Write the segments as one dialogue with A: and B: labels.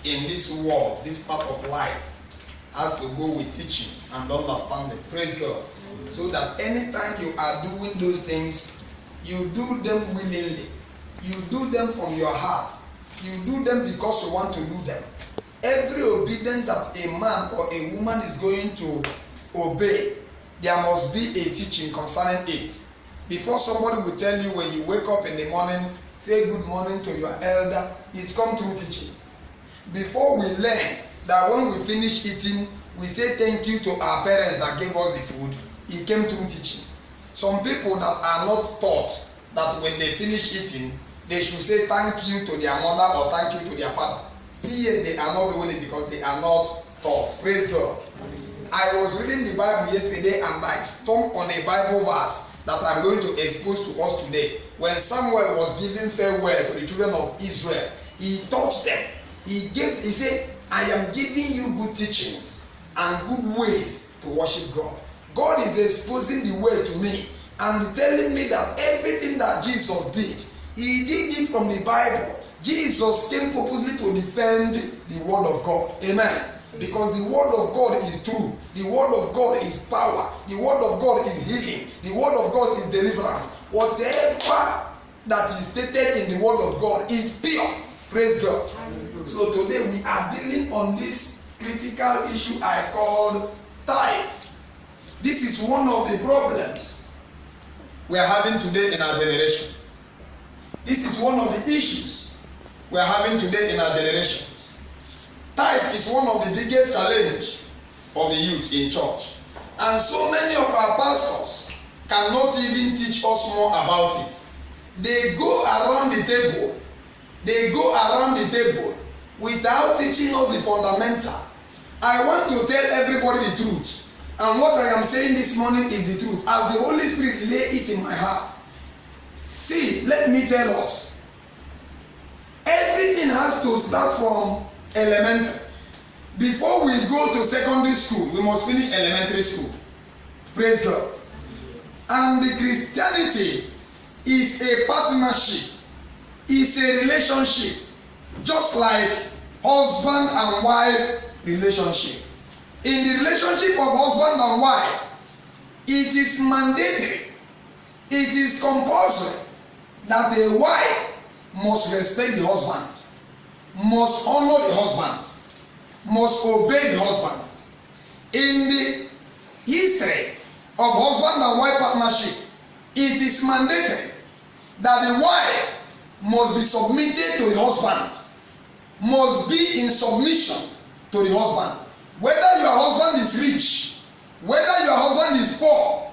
A: in this world, this part of life, has to go with teaching and understanding. Praise God. So that anytime you are doing those things, you do them willingly. You do them from your heart. You do them because you want to do them. Every obedience that a man or a woman is going to obey, there must be a teaching concerning it. Before somebody will tell you when you wake up in the morning, say good morning to your elder, it's come through teaching. Before we learn that when we finish eating, we say thank you to our parents that gave us the food, it came through teaching. Some people that are not taught that when they finish eating, they should say thank you to their mother or thank you to their father. Still yet they are not doing it because they are not taught. Praise God. I was reading the Bible yesterday and I stumbled on a Bible verse that I'm going to expose to us today. When Samuel was giving farewell to the children of Israel, he taught them. He said, I am giving you good teachings and good ways to worship God. God is exposing the way to me and telling me that everything that Jesus did, he did it from the Bible. Jesus came purposely to defend the word of God. Amen. Because the word of God is true. The word of God is power. The word of God is healing. The word of God is deliverance. Whatever that is stated in the word of God is pure. Praise God. So today we are dealing on this critical issue I called tithe. This is one of the problems we are having today in our generation. This is one of the issues we are having today in our generation. Tithe is one of the biggest challenge of the youth in church. And so many of our pastors cannot even teach us more about it. They go around the table. They go around the table without teaching us the fundamental. I want to tell everybody the truth. And what I am saying this morning is the truth. As the Holy Spirit lay it in my heart. See, let me tell us. Everything has to start from elementary. Before we go to secondary school, we must finish elementary school. Praise God. And the Christianity is a partnership, is a relationship, just like husband and wife relationship. In the relationship of husband and wife, it is mandatory, it is compulsory that the wife must respect the husband, must honor the husband, must obey the husband. In the history of husband and wife partnership, it is mandatory that the wife must be submitted to the husband, must be in submission to the husband. Whether your husband is rich, whether your husband is poor,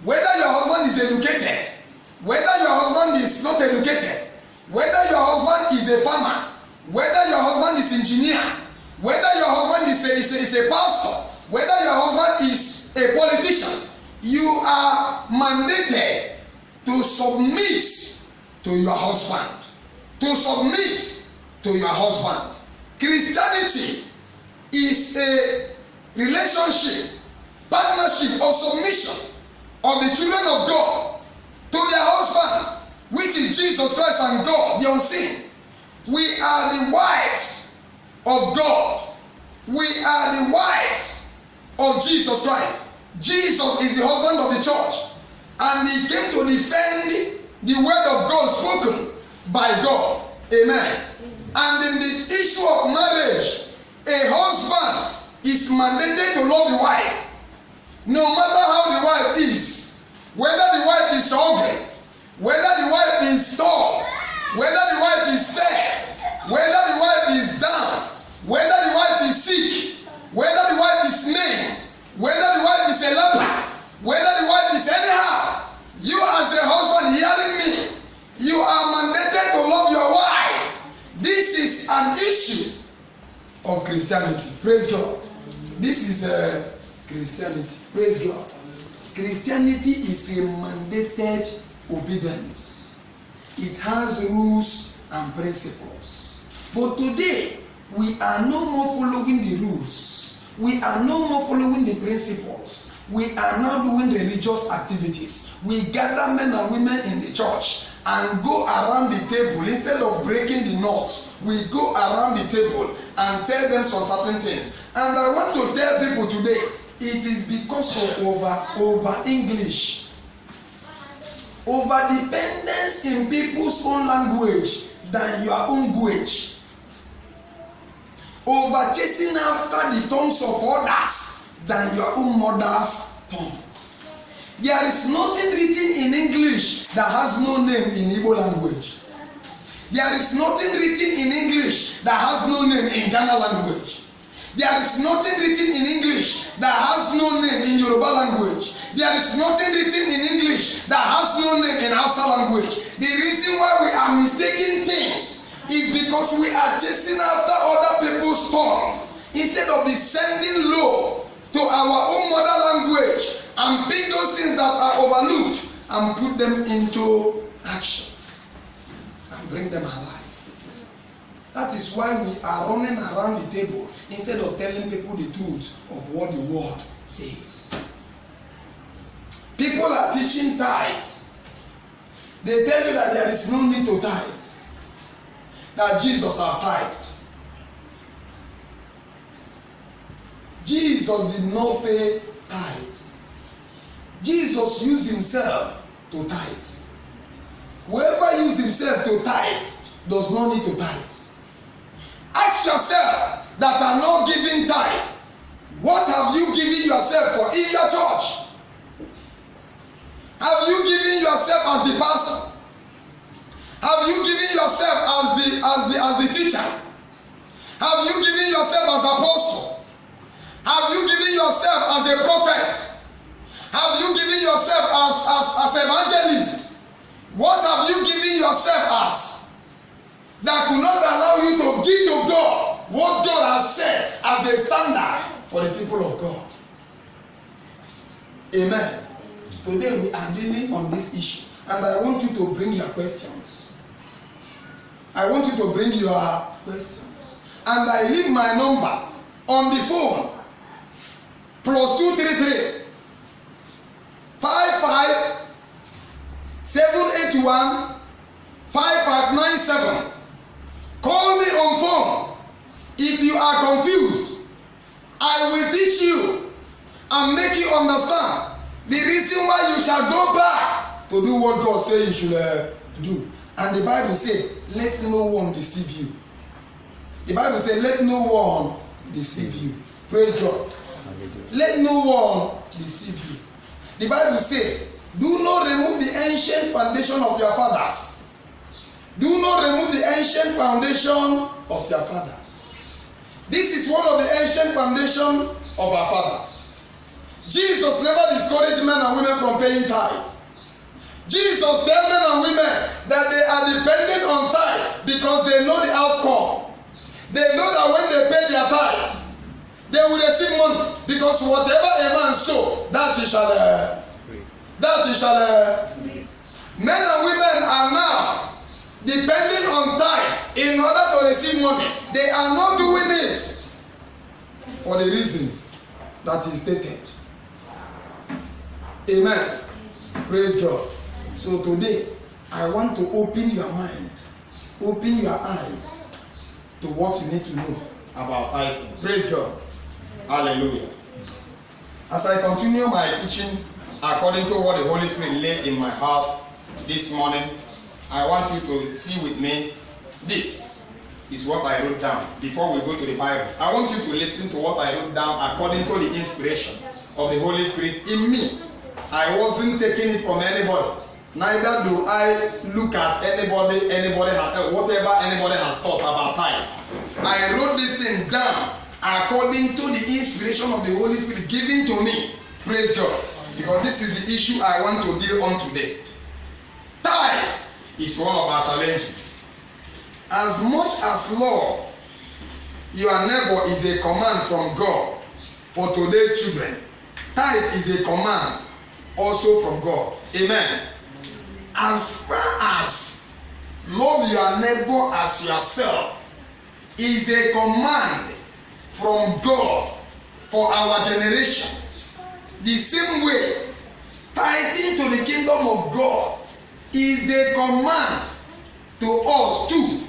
A: whether your husband is educated, whether your husband is not educated, whether your husband is a farmer, whether your husband is engineer, whether your husband is a pastor, whether your husband is a politician, you are mandated to submit to your husband. To submit to your husband. Christianity is a relationship, partnership of submission of the children of God to their husband, which is Jesus Christ and God, the unseen. We are the wives of God. We are the wives of Jesus Christ. Jesus is the husband of the church, and he came to defend the word of God spoken by God. Amen. And in the issue of marriage, a husband is mandated to love the wife, no matter how the wife is, whether the wife is ugly, whether the wife is tall, whether the wife is fair, whether the wife is down, whether the wife is sick, whether the wife is maimed, whether the wife is a leper, whether the wife is anyhow. You as a husband hearing me, you are mandated to love your wife. This is an issue of Christianity. Praise God. This is Christianity. Praise God. Christianity is a mandated obedience. It has rules and principles. But today, we are no more following the rules. We are no more following the principles. We are now doing religious activities. We gather men and women in the church and go around the table. Instead of breaking the knots, we go around the table and tell them some certain things. And I want to tell people today, it is because of over English, over dependence in people's own language than your own language, over chasing after the tongues of others than your own mother's tongue. There is nothing written in English that has no name in Igbo language. There is nothing written in English that has no name in Ghana language. There is nothing written in English that has no name in Yoruba language. There is nothing written in English that has no name in Hausa language. The reason why we are mistaking things is because we are chasing after other people's tongue instead of descending low to our own mother language and pick those things that are overlooked and put them into action and bring them alive. That is why we are running around the table instead of telling people the truth of what the word says. People are teaching tithes. They tell you that there is no need to tithe, that Jesus has tithed. Jesus did not pay tithes. Jesus used himself to tithe. Whoever used himself to tithe does not need to tithe. Ask yourself that are not giving tithe, what have you given yourself for in your church? Have you given yourself as the pastor? Have you given yourself as the teacher? Have you given yourself as apostle? Have you given yourself as a prophet? Have you given yourself as evangelist? What have you given yourself as that could not allow you to give to God what God has set as a standard for the people of God? Amen. Today we are dealing on this issue, and I want you to bring your questions. I want you to bring your questions. And I leave my number on the phone. +233 55 781 5597. Call me on phone. If you are confused, I will teach you and make you understand the reason why you shall go back to do what God says you should do. And the Bible says, let no one deceive you. The Bible says, let no one deceive you. Praise God. Let no one deceive you. The Bible says, do not remove the ancient foundation of your fathers. Do not remove the ancient foundation of your fathers. This is one of the ancient foundations of our fathers. Jesus never discouraged men and women from paying tithes. Jesus tells men and women that they are dependent on tithe because they know the outcome. They know that when they pay their tithe, they will receive money, because whatever a man sow, that he shall Men and women are now depending on tithe in order to receive money. They are not doing it for the reason that is stated. Amen. Praise God. So today, I want to open your mind, open your eyes to what you need to know about tithing. Praise God. Hallelujah. As I continue my teaching according to what the Holy Spirit laid in my heart this morning, I want you to see with me. This is what I wrote down before we go to the Bible. I want you to listen to what I wrote down according to the inspiration of the Holy Spirit in me. I wasn't taking it from anybody. Neither do I look at anybody whatever anybody has thought about tithes. I wrote this thing down according to the inspiration of the Holy Spirit given to me. Praise God. Because this is the issue I want to deal on today. Tithe is one of our challenges. As much as love your neighbor is a command from God for today's children, tithe is a command also from God. Amen. As far as love your neighbor as yourself is a command from God for our generation, the same way tithing to the kingdom of God is a command to us too.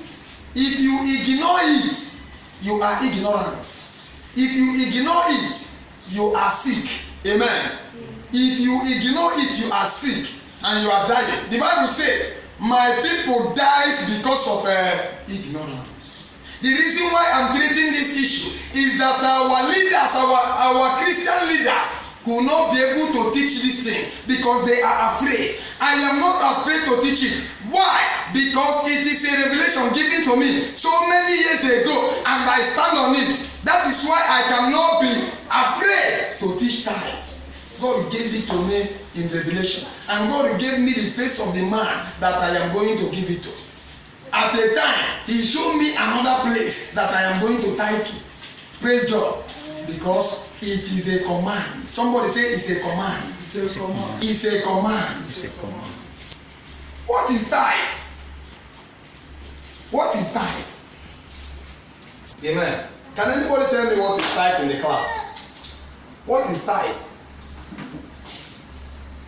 A: If you ignore it, you are ignorant. If you ignore it, you are sick. Amen. If you ignore it, you are sick and you are dying. The Bible says, my people dies because of ignorance. The reason why I'm treating this issue is that our leaders, our Christian leaders, could not be able to teach this thing because they are afraid. I am not afraid to teach it. Why? Because it is a revelation given to me so many years ago and I stand on it. That is why I cannot be afraid to teach tithe. God gave it to me in revelation, and God gave me the face of the man that I am going to give it to. At a time, he showed me another place that I am going to tithe to. Praise God. Because it is a command. Somebody say it's a command.
B: It's a command.
A: It's a command.
B: It's a command.
A: What is tithe? What is tithe? Amen. Can anybody tell me what is tithe in the class? What is tithe?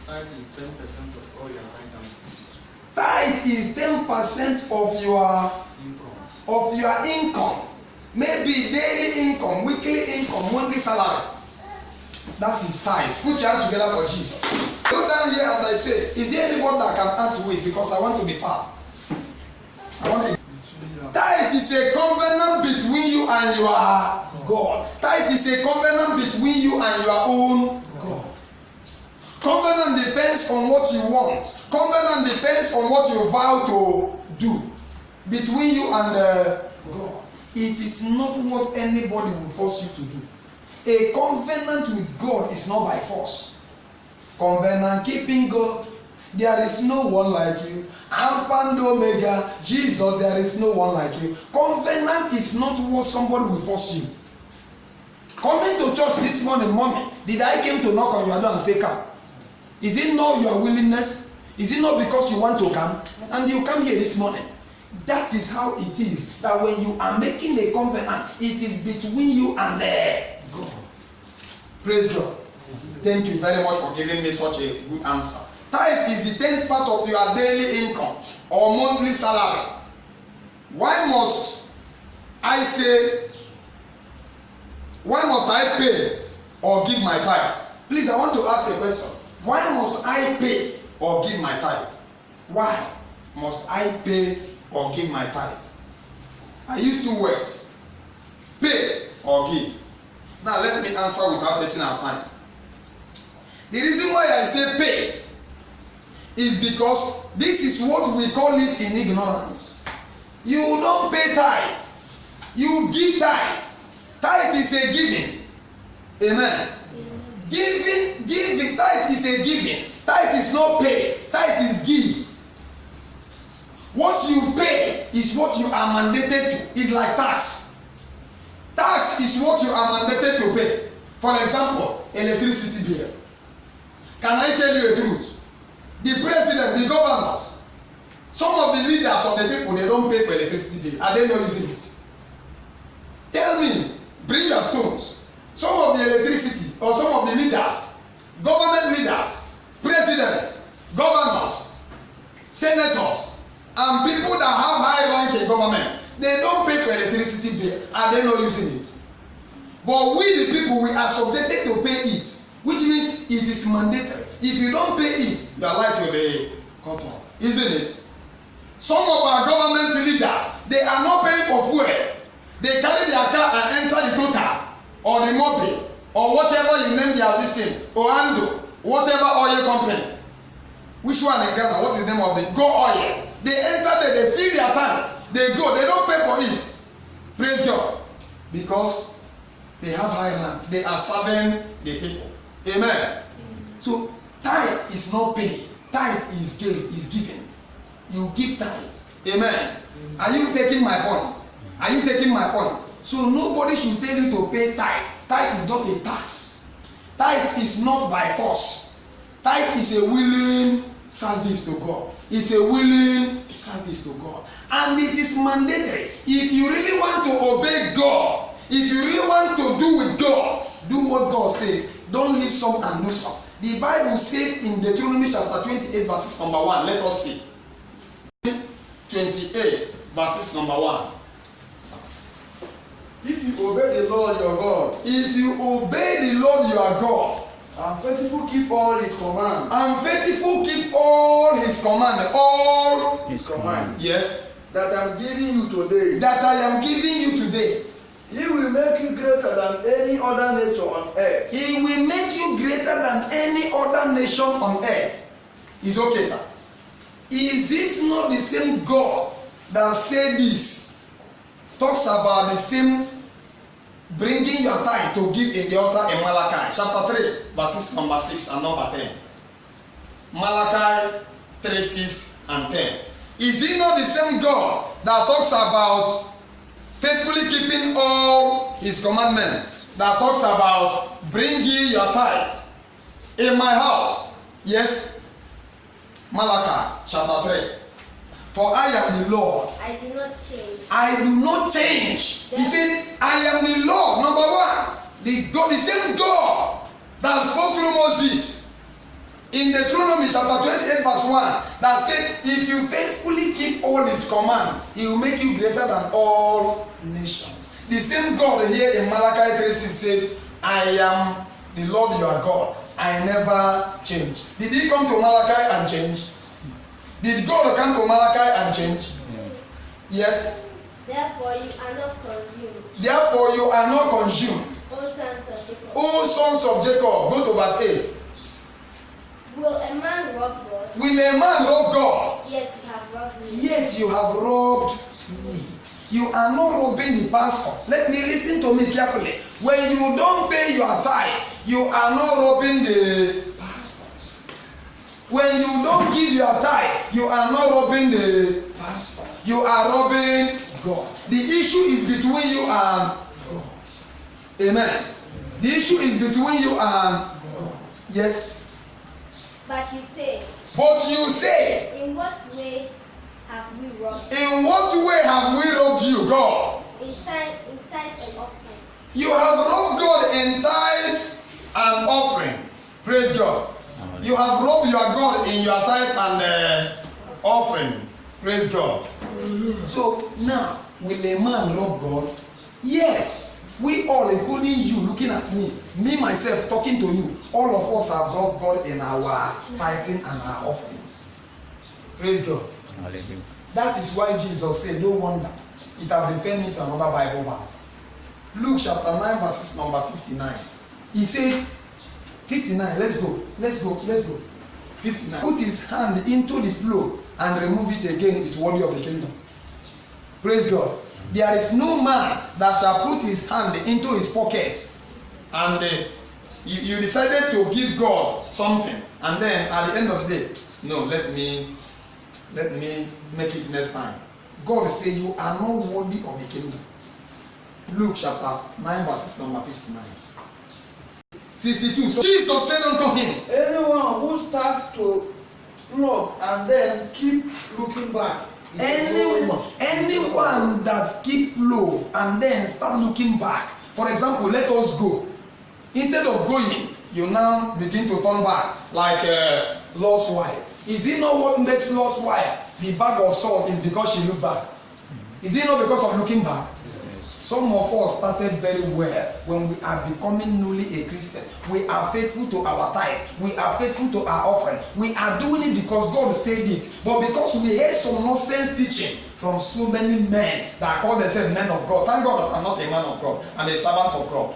B: Tithe is 10% of all your finances.
A: Tithe is 10% of your income. Maybe daily income, weekly income, monthly salary. That is tithe. Put your hand together for Jesus. Go down here and I say, is there anybody that can add to it? Because I want to be fast. Tithe is a covenant between you and your God. Tithe is a covenant between you and your own God. Covenant depends on what you want. Covenant depends on what you vow to do between you and God. It is not what anybody will force you to do. A covenant with God is not by force. Covenant keeping God, there is no one like you. Alpha and Omega, Jesus, there is no one like you. Covenant is not what somebody will force you. Coming to church this morning, mommy, did I came to knock on your door and say come? Is it not your willingness? Is it not because you want to come? And you come here this morning. That is how it is. That when you are making a covenant, it is between you and God. Praise God. Thank you very much for giving me such a good answer. Tithe is the 10th part of your daily income or monthly salary. Why must I pay or give my tithe? Please, I want to ask a question. Why must I pay or give my tithe? Why must I pay or give my tithe? I use two words. Pay or give. Now let me answer without taking our time. The reason why I say pay is because this is what we call it in ignorance. You don't pay tithe. You give tithe. Tithe is a giving. Amen. Giving, tithe is a giving. Tithe is not pay. Tithe is give. What you pay is what you are mandated to. It's like tax. Tax is what you are mandated to pay. For example, electricity bill. Can I tell you the truth? The president, the governors, some of the leaders of the people, they don't pay for electricity bill. Are they not using it? Tell me, bring your stones. Some of the electricity or some of the leaders, government leaders, presidents, governors, senators, and people that have high rank in government, they don't pay for electricity bill. Are they not using it? But we the people, we are subjected to pay it, which means it is mandatory. If you don't pay it, your life will be cut off, isn't it? Some of our government leaders, they are not paying for fuel. They carry their car and enter the Total or the Mobil or whatever you name their listing, Oando, whatever oil company. Which one in Ghana? What is the name of it? Go Oil. They enter there, they fill their tank, they go, they don't pay for it. Praise God. Because they have high rank. They are serving the people. Amen. So tithe is not paid. Tithe is given. You give tithe. Amen. Are you taking my point? Are you taking my point? So nobody should tell you to pay tithe. Tithe is not a tax. Tithe is not by force. Tithe is a willing service to God. It's a willing service to God. And it is mandatory. If you really want to obey God, if you really want to do with God, do what God says. Don't leave some and do some. The Bible said in Deuteronomy chapter 28 verses number 1. Let us see. 28 verses number 1.
B: If you obey the Lord your God,
A: If you obey the Lord your God,
B: and faithful keep all his commands,
A: and faithful keep all his command, all
B: his command,
A: yes,
B: that I am giving you today,
A: that I am giving you today,
B: he will make you greater than any other nature on earth.
A: he will make you greater than any other nation on earth. Is okay, sir? Is it not the same God that said this? Talks about the same bringing your tithe to give in the altar in Malachi chapter 3 verses number 6 and number 10. Malachi 3, 6 and 10. Is it not the same God that talks about faithfully keeping all his commandments, that talks about bring ye your tithes in my house? Yes. Malachi chapter 3. For I am the Lord.
C: I do not change.
A: I do not change. He said, I am the Lord. Number one, the God, the same God that spoke through Moses in Deuteronomy chapter 28 verse 1, that said, if you faithfully keep all his command, he will make you greater than all nations. The same God here in Malachi 3:6 said, I am the Lord your God. I never change. Did he come to Malachi and change? Did God come to Malachi and change? Yes.
C: Therefore you are not consumed,
A: Therefore you are not consumed.
C: O sons of Jacob.
A: O sons of Jacob. Go to verse 8.
C: Will a man rob God?
A: Will a man rob God?
C: Yet you have robbed me.
A: Yet you have robbed me. You are not robbing the pastor. Let me listen to me carefully. When you don't pay your tithe, you are not robbing the pastor. When you don't give your tithe, you are not robbing the pastor. You are robbing God. The issue is between you and God. Amen. The issue is between you and God. Yes.
C: But you say,
A: But you say,
C: in what way have we robbed?
A: in what way have we robbed you, God?
C: In tithes and offerings.
A: You have robbed God in tithes and offering. Praise God. You have robbed your God in your tithe and offering. Praise God. So now, will a man rob God? Yes. We all, including you, looking at me myself, talking to you, all of us have robbed God in our tithing and our offerings. Praise God.
D: Hallelujah.
A: That is why Jesus said, no wonder. It has referred me to another Bible verse. Luke chapter 9 verses number 59. He said, 59, let's go. 59. Put his hand into the plow and remove it again is worthy of the kingdom. Praise God. There is no man that shall put his hand into his pocket and you decided to give God something and then at the end of the day, no, let me make it next time. God say you are not worthy of the kingdom. Luke chapter 9 verses number 59. 62. So Jesus said unto him,
B: anyone who starts to look and then keep looking back,
A: anyone that keep low and then start looking back. For example, let us go. Instead of going, you now begin to turn back like a lost wife. Is it not what makes lost wife the bag of salt is because she looked back? Is it not because of looking back? Some of us started very well when we are becoming newly a Christian. We are faithful to our tithe. We are faithful to our offering. We are doing it because God said it. But because we heard some nonsense teaching from so many men that call themselves men of God. Thank God that I'm not a man of God. I'm a servant of God.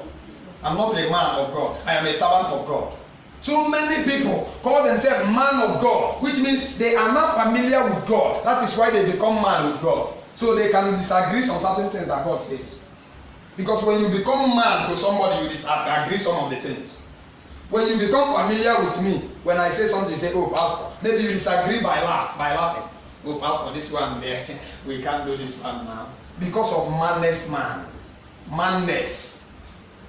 A: I'm not a man of God. I am a servant of God. So many people call themselves man of God, which means they are not familiar with God. That is why they become man with God. So they can disagree on certain things that God says. Because when you become man to somebody, you disagree some of the things. When you become familiar with me, when I say something, you say, oh, pastor. Maybe you disagree by laughing. Oh, pastor, this one there, we can't do this one now. Because of madness.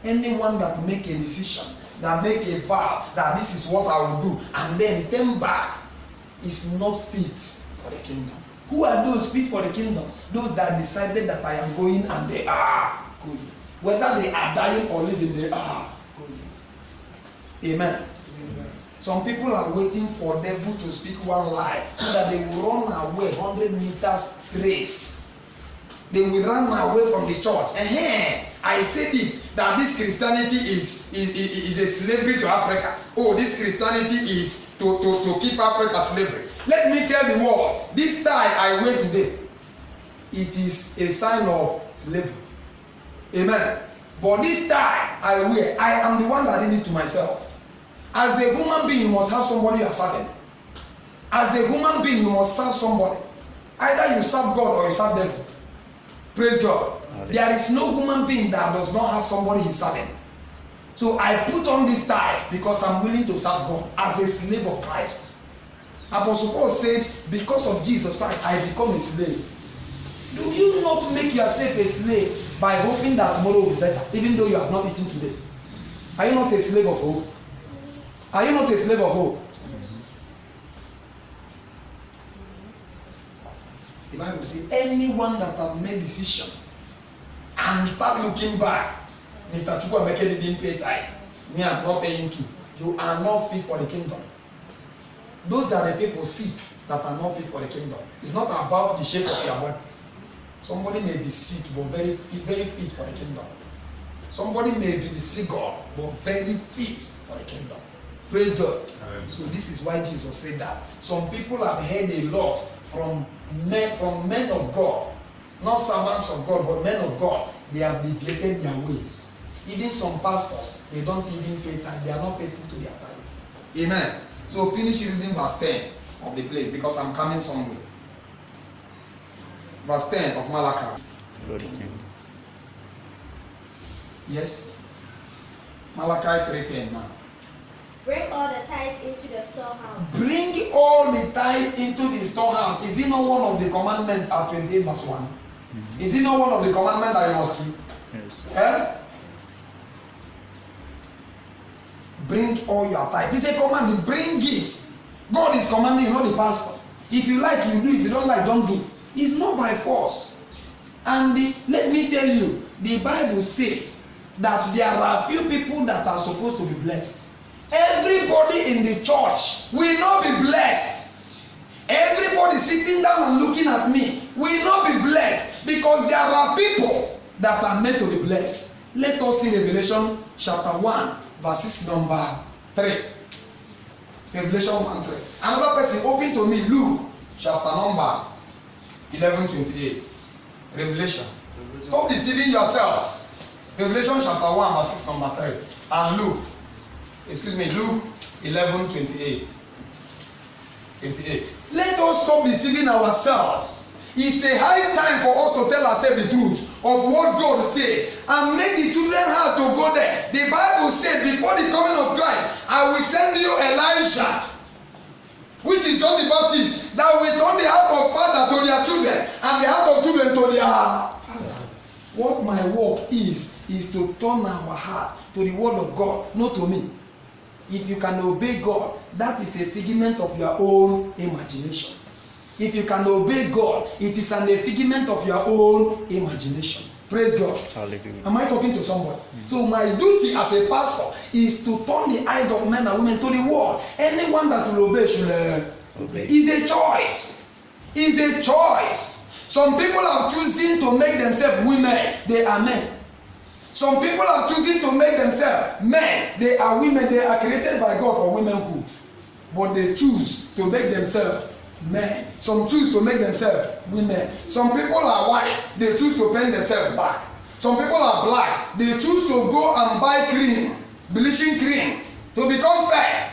A: Anyone that make a decision, that make a vow, that this is what I will do, and then turn back, is not fit for the kingdom. Who are those fit for the kingdom? Those that decided that I am going and they are going. Whether they are dying or living, they are going. Amen. Some people are waiting for devil to speak one lie so that they will run away 100 meters race. They will run away from the church. I said it that this Christianity is a slavery to Africa. Oh, this Christianity is to keep Africa slavery. Let me tell the world, this tie I wear today, it is a sign of slavery. Amen. But this tie I wear, I am the one that did it to myself. As a human being, you must have somebody you are serving. As a human being, you must serve somebody. Either you serve God or you serve devil. Praise God. There is no human being that does not have somebody he's serving. So I put on this tie because I'm willing to serve God as a slave of Christ. Apostle Paul said, because of Jesus Christ, I become a slave. Do you not make yourself a slave by hoping that tomorrow will be better, even though you have not eaten today? Are you not a slave of hope? Are you not a slave of hope? The Bible says, anyone that have made decision and start looking back, Mr. Chukwuemeka didn't pay tithe, me I'm not paying too. You are not fit for the kingdom. Those are the people sick that are not fit for the kingdom. It's not about the shape of your body. Somebody may be sick but very fit for the kingdom. Somebody may be disfigured but very fit for the kingdom. Praise God. Amen. So this is why Jesus said that. Some people have heard a lot from men of God, not servants of God, but men of God. They have deviated their ways. Even some pastors, they don't even pay tithe. They are not faithful to their tithe. Amen. So finish reading verse 10 of the place because I'm coming somewhere. Verse 10 of Malachi. Yes. Malachi 3:10 now.
C: Bring all the tithes into the storehouse.
A: Bring all the tithes into the storehouse. Is it not one of the commandments at 28 verse 1? Mm-hmm. Is it not one of the commandments that you must keep?
D: Yes.
A: Bring all your tithes. It's a command. Bring it. God is commanding you, not the pastor. If you like, you do. If you don't like, don't do. It's not by force. And let me tell you, the Bible said that there are few people that are supposed to be blessed. Everybody in the church will not be blessed. Everybody sitting down and looking at me will not be blessed because there are people that are meant to be blessed. Let us see Revelation chapter 1 verses number 3. Revelation 1:3. Another person open to me Luke chapter number 11:28. Revelation. Stop deceiving yourselves. Revelation chapter 1 verses number 3. And Luke 11:28. Let us stop deceiving ourselves. It's a high time for us to tell ourselves the truth of what God says and make the children hard to go there. The Bible said before the coming of Christ, I will send you Elijah, which is John the Baptist, that will turn the heart of father to their children and the heart of children to their father. What my work is to turn our heart to the word of God, not to me. If you can obey God, that is a figment of your own imagination. If you can obey God, it is a figment of your own imagination. Praise God.
D: Hallelujah.
A: Am I talking to somebody? So my duty as a pastor is to turn the eyes of men and women to the word. Anyone that will obey should obey. It's a choice. It's a choice. Some people are choosing to make themselves women. They are men. Some people are choosing to make themselves men. They are women. They are created by God for womanhood. But they choose to make themselves men. Some choose to make themselves women. Some people are white. They choose to paint themselves black. Some people are black. They choose to go and buy cream, bleaching cream, to become fair.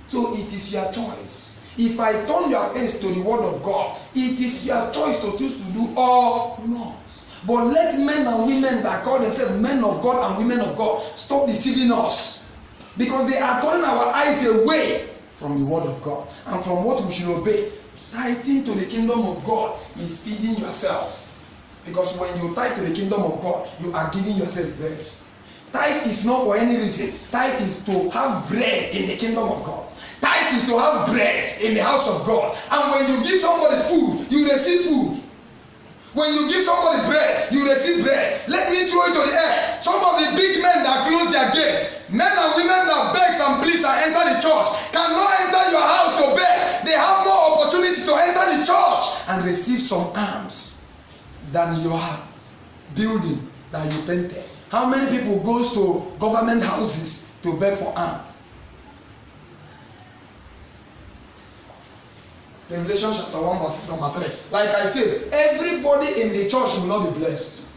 A: So it is your choice. If I turn your face to the word of God, it is your choice to choose to do or not. But let men and women that call themselves men of God and women of God stop deceiving us, because they are turning our eyes away from the word of God and from what we should obey. Tithing to the kingdom of God is feeding yourself, because when you tithe to the kingdom of God, you are giving yourself bread. Tithe is not for any reason. Tithe is to have bread in the kingdom of God. Tithe is to have bread in the house of God. And when you give somebody food, you receive food. When you give somebody bread, you receive bread. Let me throw it to the air. Some of the big men that close their gates, men and women that beg and pleaser enter the church cannot enter your house to beg. They have more opportunity to enter the church and receive some alms than your building that you painted. How many people goes to government houses to beg for alms? Revelation chapter 1 verse number 3. Like I said, everybody in the church will not be blessed.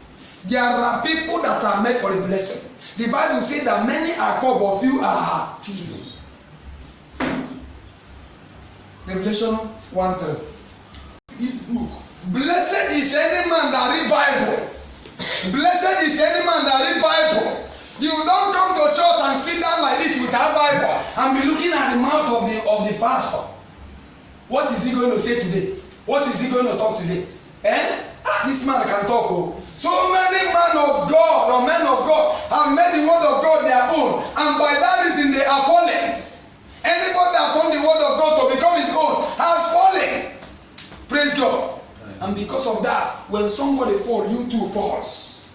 A: There are people that are made for a blessing. The Bible says that many are called, but few are chosen. Revelation 1:3. This book. Blessed is any man that read Bible. Blessed is any man that read Bible. You don't come to church and sit down like this without Bible and be looking at the mouth of the pastor. What is he going to say today? What is he going to talk today? This man can talk. Oh. So many men of God or men of God have made the word of God their own, and by that reason they are fallen. Anybody that turned the word of God to become his own has fallen. Praise God. And because of that, when somebody falls, you too falls.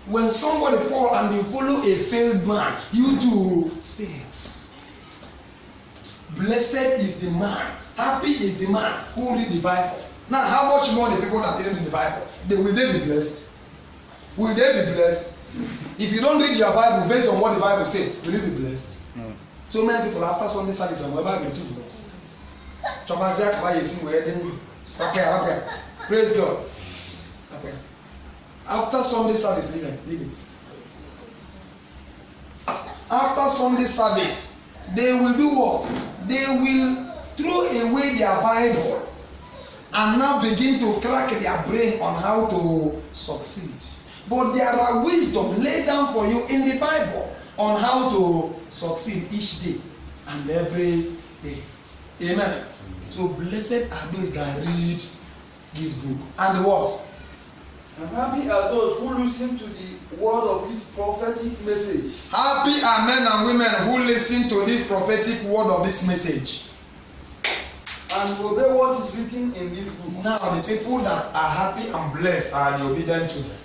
A: When somebody falls and you follow a failed man, you too fails. Blessed is the man. Happy is the man who read the Bible. Now, how much more the people that didn't read the Bible? Will they be blessed? Will they be blessed? If you don't read your Bible based on what the Bible says, will you be blessed? No. So many people after Sunday service and whatever they do. Okay. Praise God. Okay. After Sunday service, leave it. After Sunday service, they will do what? They will throw away their Bible and now begin to crack their brain on how to succeed. But there are wisdom laid down for you in the Bible on how to succeed each day and every day. Amen. So blessed are those that read this book. And what?
B: And happy are those who listen to the word of this prophetic message.
A: Happy are men and women who listen to this prophetic word of this message.
B: And obey what is written in this book.
A: Now the people that are happy and blessed are the obedient children.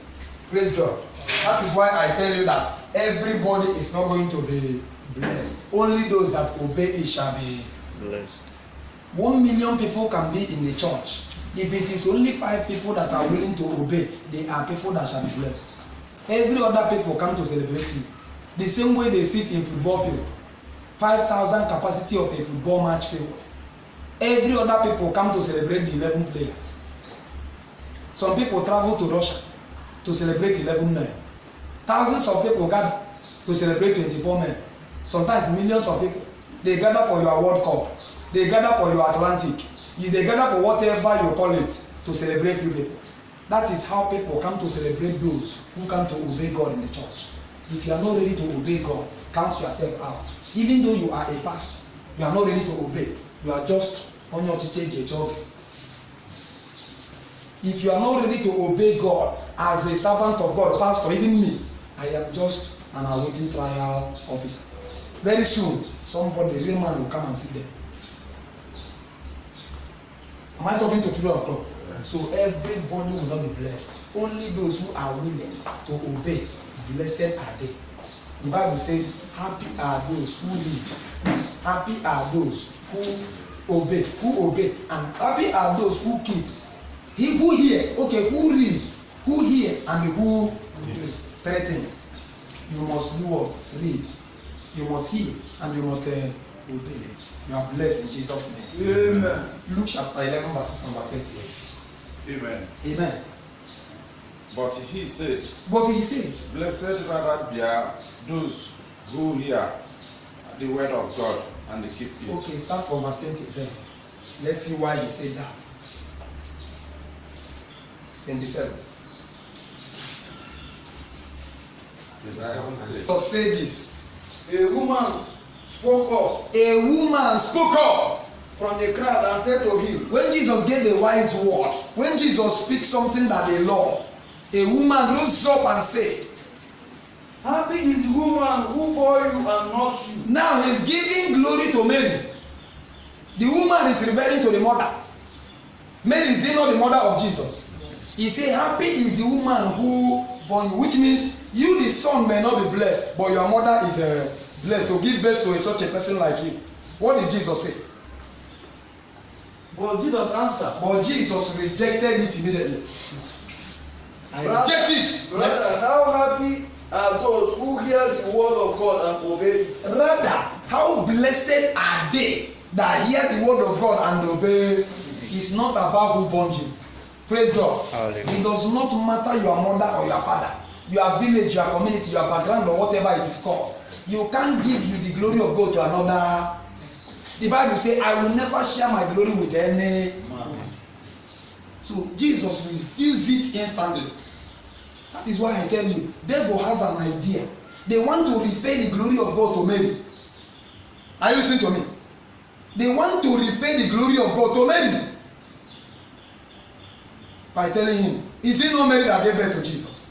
A: Praise God. That is why I tell you that everybody is not going to be blessed. Only those that obey it shall be blessed. 1 million people can be in the church. If it is only 5 people that are willing to obey, they are people that shall be blessed. Every other people come to celebrate you. The same way they sit in football field. 5,000 capacity of a football match field. Every other people come to celebrate the 11 players. Some people travel to Russia to celebrate 11 men. Thousands of people gather to celebrate 24 men. Sometimes millions of people. They gather for your World Cup. They gather for your Atlantic. They gather for whatever you call it to celebrate you people. That is how people come to celebrate those who come to obey God in the church. If you are not ready to obey God, count yourself out. Even though you are a pastor, you are not ready to obey. You are just on your teacher job. If you are not ready to obey God as a servant of God, pastor, even me, I am just an awaiting trial officer. Very soon, somebody, a real man, will come and sit there. Am I talking to children of God? So everybody will not be blessed. Only those who are willing to obey, blessed are they. The Bible says, happy are those who live. Happy are those who obey, and happy are those who keep. He who hear, okay, who read, who hear, and who obey. 3 things. You must do what? Read. You must hear, and you must obey. You are blessed in Jesus' name.
B: Amen.
A: Luke chapter 11, verses number 28.
D: Amen.
A: Amen.
D: But he said, blessed rather be are those who hear the word of God and they keep it.
A: Okay, start from verse 27. Let's see why he said that. 27. So say this.
B: A woman spoke up.
A: A woman spoke up
B: from the crowd and said to him.
A: When Jesus gave the wise word, when Jesus speaks something that they love, a woman rose up and said,
B: happy is the woman who bore you and nursed you.
A: Now he's giving glory to Mary. The woman is referring to the mother. Mary is not the mother of Jesus. He said, happy is the woman who bore you, which means you, the son, may not be blessed, but your mother is blessed to give birth to such a person like you. What did Jesus say?
B: But Jesus answered.
A: But Jesus rejected it immediately. I reject it.
B: Brother,
A: Yes.
B: how happy are those who hear the word of God and obey it?
A: Rather, how blessed are they that hear the word of God and obey. It's not about who born you. Praise God.
E: Hallelujah.
A: It does not matter your mother or your father, your village, your community, your background, or whatever it is called. You can't give you the glory of God to another. The Bible says, I will never share my glory with any man. So Jesus refused it instantly. That is why I tell you, devil has an idea. They want to refer the glory of God to Mary. Are you listening to me? They want to refer the glory of God to Mary. By telling him, is it not Mary that gave birth to Jesus?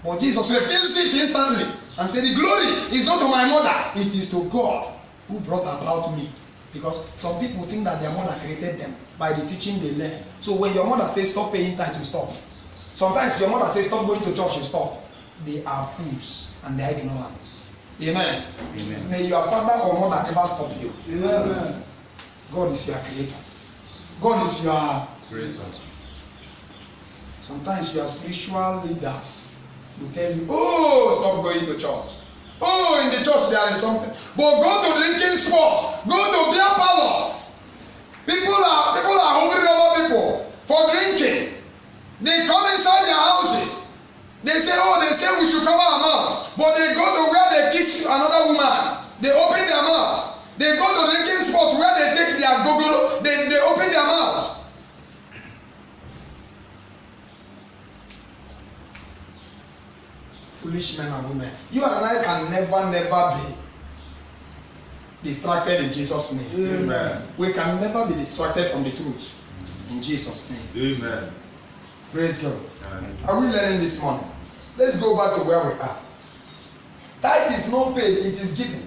A: But Jesus refused it instantly and said, the glory is not to my mother, it is to God who brought about me. Because some people think that their mother created them by the teaching they learn. So when your mother says stop paying tithe, you stop. Sometimes your mother says stop going to church, you stop. They are fools and they are ignorant. Amen.
E: Amen.
A: May your father or mother never stop you.
B: Amen.
A: God is your creator. God is your
D: Creator.
A: Sometimes your spiritual leaders will tell you, oh, stop going to church. Oh, in the church there is something. But go to drinking spot. Go to beer parlor. People are hovering over people for drinking. They come inside their houses. They say we should cover our mouth. But they go to where they kiss another woman. They open their mouth. They go to drinking spot where they take their gogoro. They open their mouth. Foolish men and women. You and I can never be distracted in Jesus' name.
D: Amen.
A: We can never be distracted from the truth in Jesus' name.
D: Amen.
A: Praise God.
D: Amen.
A: Are we learning this morning? Let's go back to where we are. Tithe is not paid, it is given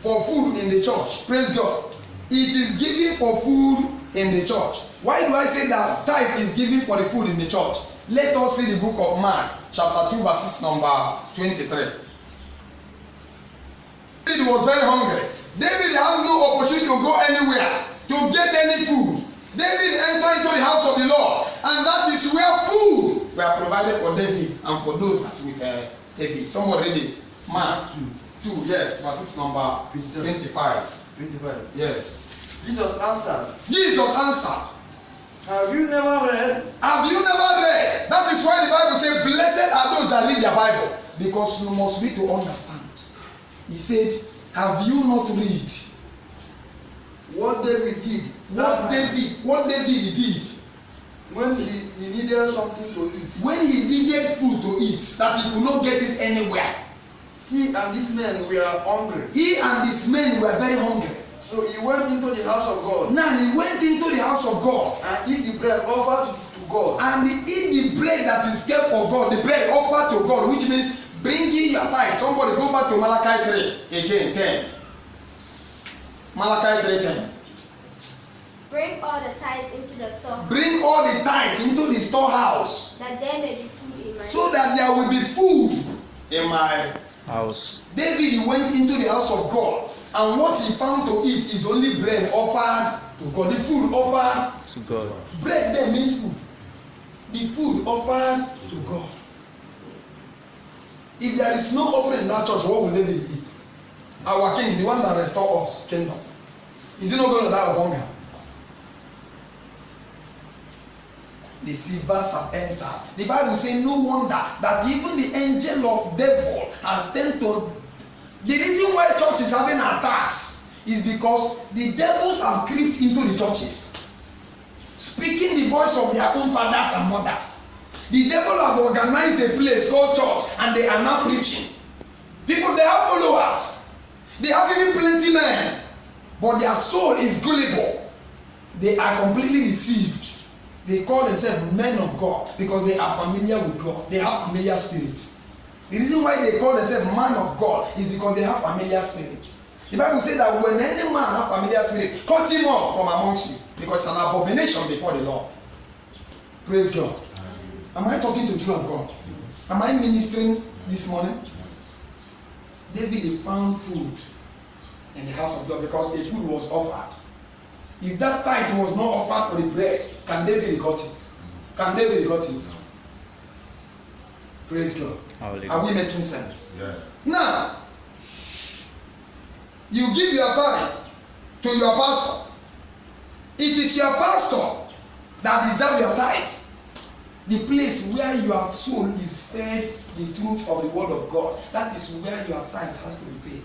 A: for food in the church. Praise God. It is given for food in the church. Why do I say that tithe is given for the food in the church? Let us see the book of Mark, chapter 2, verses number 23. David was very hungry. David has no opportunity to go anywhere to get any food. David entered into the house of the Lord, and that is where food were provided for David and for those that with David. Somebody read it. Mark 2, yes, verses number 25.
B: 25.
A: Yes.
B: Jesus answered.
A: Jesus answered.
B: Have you never read?
A: Have you never read? That is why the Bible says, blessed are those that read their Bible. Because you must read to understand. He said, have you not read?
B: What David did.
A: What David did.
B: When he needed something to eat.
A: When he needed food to eat, that he could not get it anywhere.
B: He and these men were hungry.
A: He and his men were very hungry.
B: So he went into the house of God.
A: Now he went into the house of God.
B: And eat the bread offered to God.
A: And he eat the bread that is kept for God, the bread offered to God, which means bringing your tithe. Somebody go back to Malachi 3 again, 10. Malachi 3:10.
C: Bring all the tithes into the storehouse,
A: Bring all the tithes into the storehouse,
C: that there may be food in my
A: so that there will be food in my
E: House.
A: David went into the house of God, and what he found to eat is only bread offered to God. The food offered
E: To God.
A: bread there means food. The food offered to God. If there is no offering in that church, what will David eat? Our king, the one that restore us, kingdom. Is he not going to die of hunger? The silvers have entered. The Bible says no wonder that even the angel of devil has turned to. The reason why church is having attacks is because the devils have crept into the churches, speaking the voice of their own fathers and mothers. The devil have organized a place called church, and they are now preaching. People, they have followers. They have even plenty men, but their soul is gullible. They are completely deceived. They call themselves men of God because they are familiar with God. They have familiar spirits. The reason why they call themselves man of God is because they have familiar spirits. The Bible says that when any man have familiar spirit, cut him off from amongst you, because it's an abomination before the Lord. Praise God. Am I talking to the children of God? Am I ministering this morning? David found food in the house of God because the food was offered. If that tithe was not offered for the bread, can David got it? Can David got it? Praise God.
E: Hallelujah.
A: Are we making sense?
D: Yes.
A: Now, you give your tithe to your pastor. It is your pastor that deserves your tithe. The place where your soul is fed the truth of the word of God, that is where your tithe has to be paid.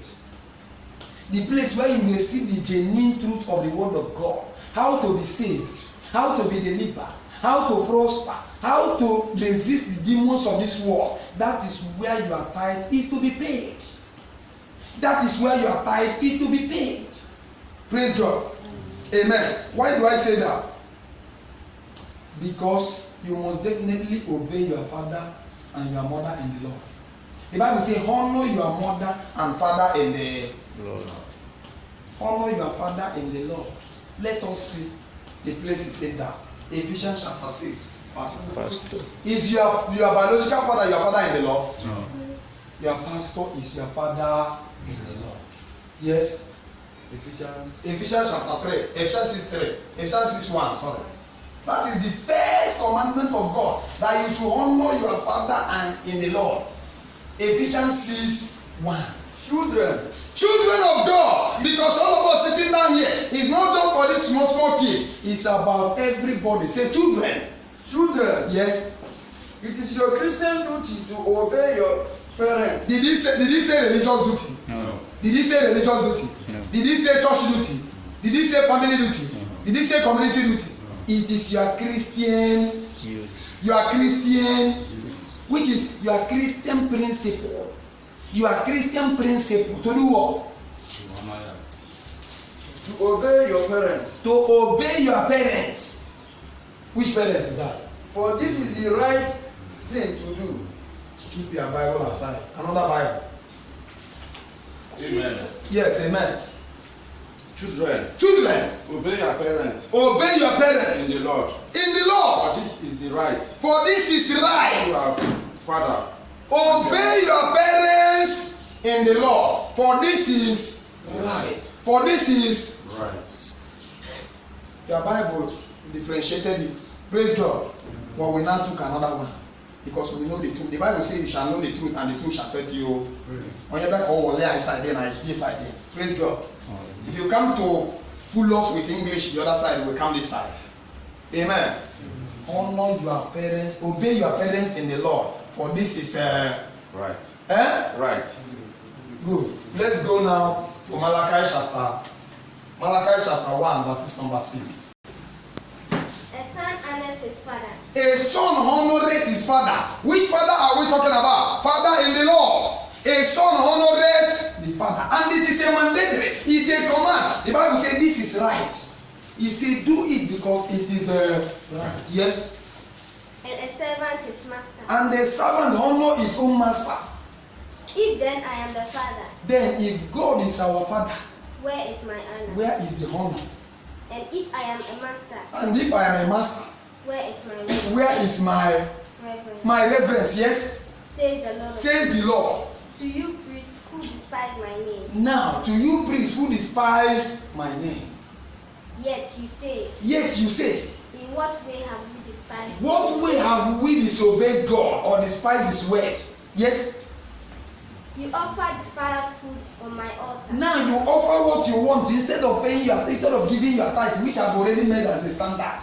A: The place where you may see the genuine truth of the word of God, how to be saved, how to be delivered, how to prosper, how to resist the demons of this world, that is where your tithe is to be paid. That is where your tithe is to be paid. Praise God. Amen. Why do I say that? Because you must definitely obey your father and your mother in the Lord. The Bible says, honor your mother and father in the Lord. Honor your father in the Lord. Let us see the place he said that. Ephesians chapter 6.
E: Pastor.
A: Is your biological father your father in the Lord?
E: No.
A: Your pastor is your father in the Lord. Yes. Ephesians chapter 3. Ephesians 6 3. Ephesians 6 1. Sorry. That is the first commandment of God, that you should honor your father and in the Lord. Ephesians 6 1. Children of God, because all of us sitting down here is not just for these small kids, it's about everybody. Say children. Yes.
B: It is your Christian duty to obey your parents.
A: Did he say religious duty?
E: No.
A: Did he say religious duty?
E: No.
A: Did he say church duty? Did he say family duty?
E: No.
A: Did he say community duty? It is your Christian
E: Youth.
A: which is your Christian principle. Your Christian principle to do what?
B: To obey your parents.
A: To obey your parents. Which parents is that?
B: For this is the right thing to do.
A: Keep your Bible aside. Another Bible.
D: Amen.
A: Yes, amen.
D: Children, obey your parents.
A: Obey your parents.
D: In the Lord.
A: In the Lord.
D: For this is the right.
A: For this is right.
D: Your father.
A: Obey your parents in the Lord. For this is right. For this is
D: Right.
A: your Bible differentiated it. Praise God. But we now took another one. Because we know the truth. The Bible says you shall know the truth and the truth shall set you free. On your back, all lay side there and this side there. Praise God. If you come to fool us with English, the other side will come this side. Amen. Honor your parents, obey your parents in the Lord. For this is
D: Right.
A: Right. Good. Let's go now to Malachi chapter 1, verses number 6.
C: A son honors his father.
A: A son honoreth his father. Which father are we talking about? Father in the Lord. A son honoreth the father. And it is a mandatory. It's a command. The Bible says this is right. He said do it because it is right. Yes.
C: And a servant his master.
A: And the servant honor his own master.
C: If then I am the father,
A: Then if God is our father,
C: where is my honor?
A: where is the honor?
C: And if I am a master,
A: And if I am a master,
C: where is my reverence?
A: where is my reverence? Yes.
C: Says the Lord.
A: Says the Lord.
C: To you priests who despise my name,
A: Now to you priests who despise my name,
C: yet you say, in what way have you despised?
A: what way have we disobeyed God or despised his word? Yes.
C: You offer defiled food on my altar.
A: Now you offer what you want instead of giving your tithe, which I've already made as a standard.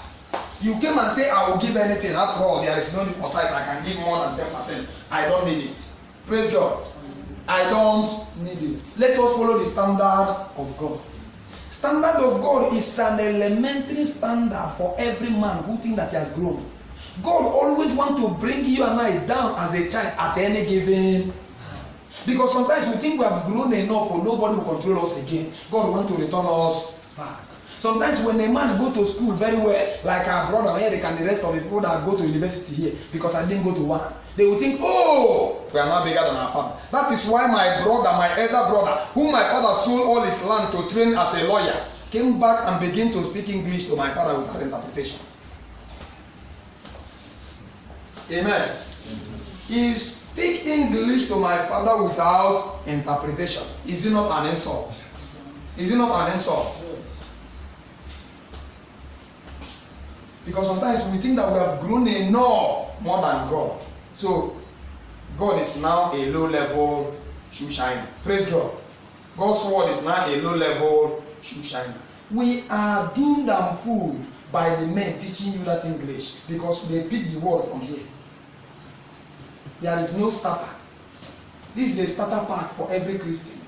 A: You came and say I will give anything. After all, there is no need for tithe. I can give more than 10%. I don't need it. Praise God. I don't need it. Let us follow the standard of God. Standard of God is an elementary standard for every man who thinks that he has grown. God always wants to bring you and I down as a child at any given time. Because sometimes we think we have grown enough or nobody will control us again. God wants to return us back. Sometimes when a man go to school very well, like our brother Eric and the rest of the people that go to university here, because I didn't go to one, they will think, oh, we are not bigger than our father. That is why my elder brother, whom my father sold all his land to train as a lawyer, came back and began to speak English to my father without interpretation. Amen. His speak English to my father without interpretation. Is it not an insult? Is it not an insult? Because sometimes we think that we have grown enough more than God. So God is now a low-level shoe shiner. Praise God. God's word is now a low-level shoe shiner. We are doomed and fooled by the men teaching you that English because they pick the word from here. There is no starter. This is a starter pack for every Christian.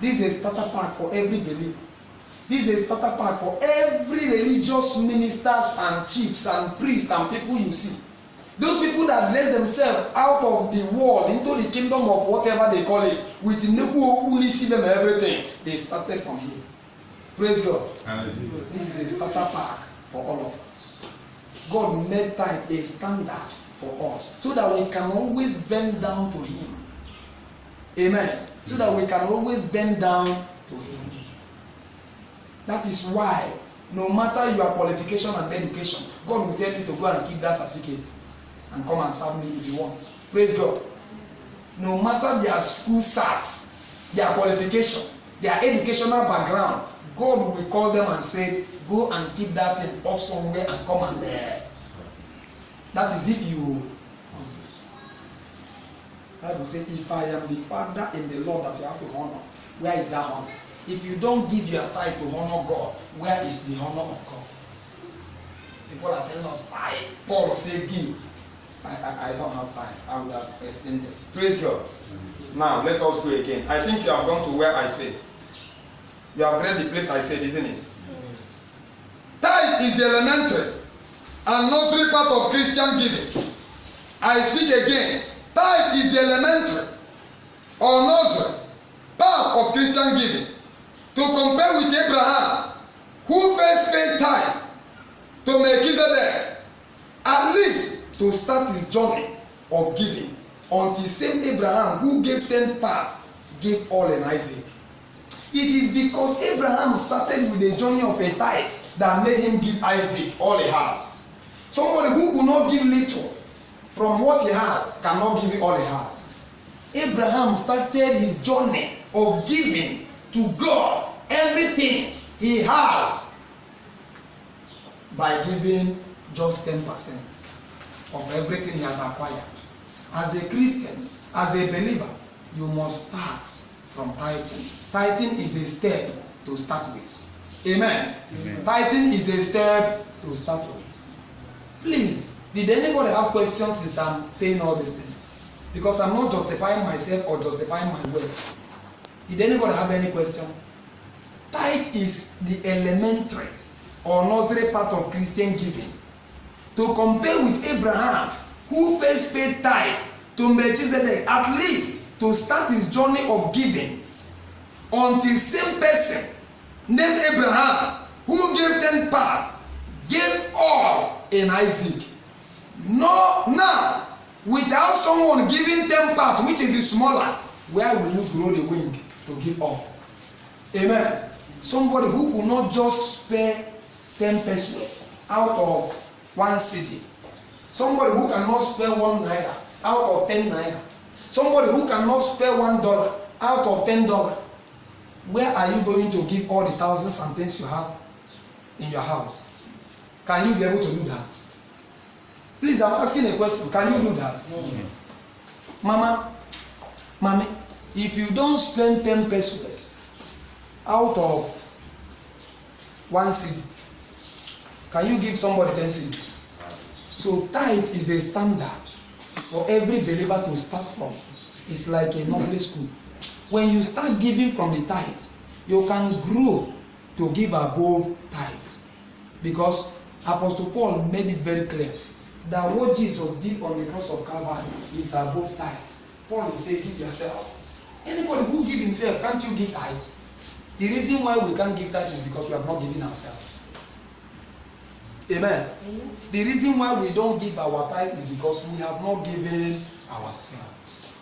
A: This is a starter pack for every believer. This is a starter pack for every religious ministers and chiefs and priests and people you see. Those people that raise themselves out of the world into the kingdom of whatever they call it, with Nebu Unisim and everything, they started from here. Praise God. Hallelujah. This is a starter pack for all of us. God made tithe a standard for us so that we can always bend down to Him. Amen. So that we can always bend down to Him. That is why, no matter your qualification and education, God will tell you to go and keep that certificate and come and serve me if you want. Praise God. No matter their school certs, their qualification, their educational background, God will call them and say, go and keep that thing off somewhere and come and there. That is if you. Bible says, if I am the father in the Lord that you have to honor, where is that honor? If you don't give your tithe to honor God, where is the honor of God? People are telling us tithe. Paul said give. I don't have time. I would have extended. Praise God. Now let us go again. I think you have gone to where I said. You have read the place I said, isn't it? Tithe is the elementary and nursery part of Christian giving. I speak again. Tithe is the elementary or nursery part of Christian giving. To compare with Abraham, who first paid tithe to Melchizedek, at least to start his journey of giving, until same Abraham who gave 10 parts gave all in Isaac. It is because Abraham started with the journey of a tithe that made him give Isaac all he has. Somebody who could not give little from what he has cannot give all he has. Abraham started his journey of giving to God everything he has by giving just 10% of everything he has acquired. As a Christian, as a believer, you must start from tithing. Tithing is a step to start with. Amen. Amen. Tithing is a step to start with. Please, did anybody have questions since I'm saying all these things? Because I'm not justifying myself or justifying my wealth. Did anybody have any question? Tithe is the elementary or nursery part of Christian giving. To compare with Abraham, who first paid tithe to Melchizedek, at least to start his journey of giving, until same person named Abraham, who gave 10 parts, gave all in Isaac. No, now, without someone giving 10 parts, which is the smaller, where will you grow the wing to give all? Amen. Somebody who could not just spare 10 pesos out of 1 cedi. Somebody who cannot spare 1 naira out of 10 naira. Somebody who cannot spare $1 out of $10. Where are you going to give all the thousands and things you have in your house? Can you be able to do that? Please, I'm asking a question. Can you do that? No. Mama, mommy, if you don't spend 10 pesos out of 1 cedi, can you give somebody 10 cedi? So tithe is a standard for every believer to start from. It's like a nursery school. When you start giving from the tithe, you can grow to give above tithe. Because Apostle Paul made it very clear that what Jesus did on the cross of Calvary is above tithe. Paul is saying, give yourself. Anybody who give himself, can't you give tithe? The reason why we can't give tithe is because we have not given ourselves. Amen. The reason why we don't give our tithe is because we have not given ourselves.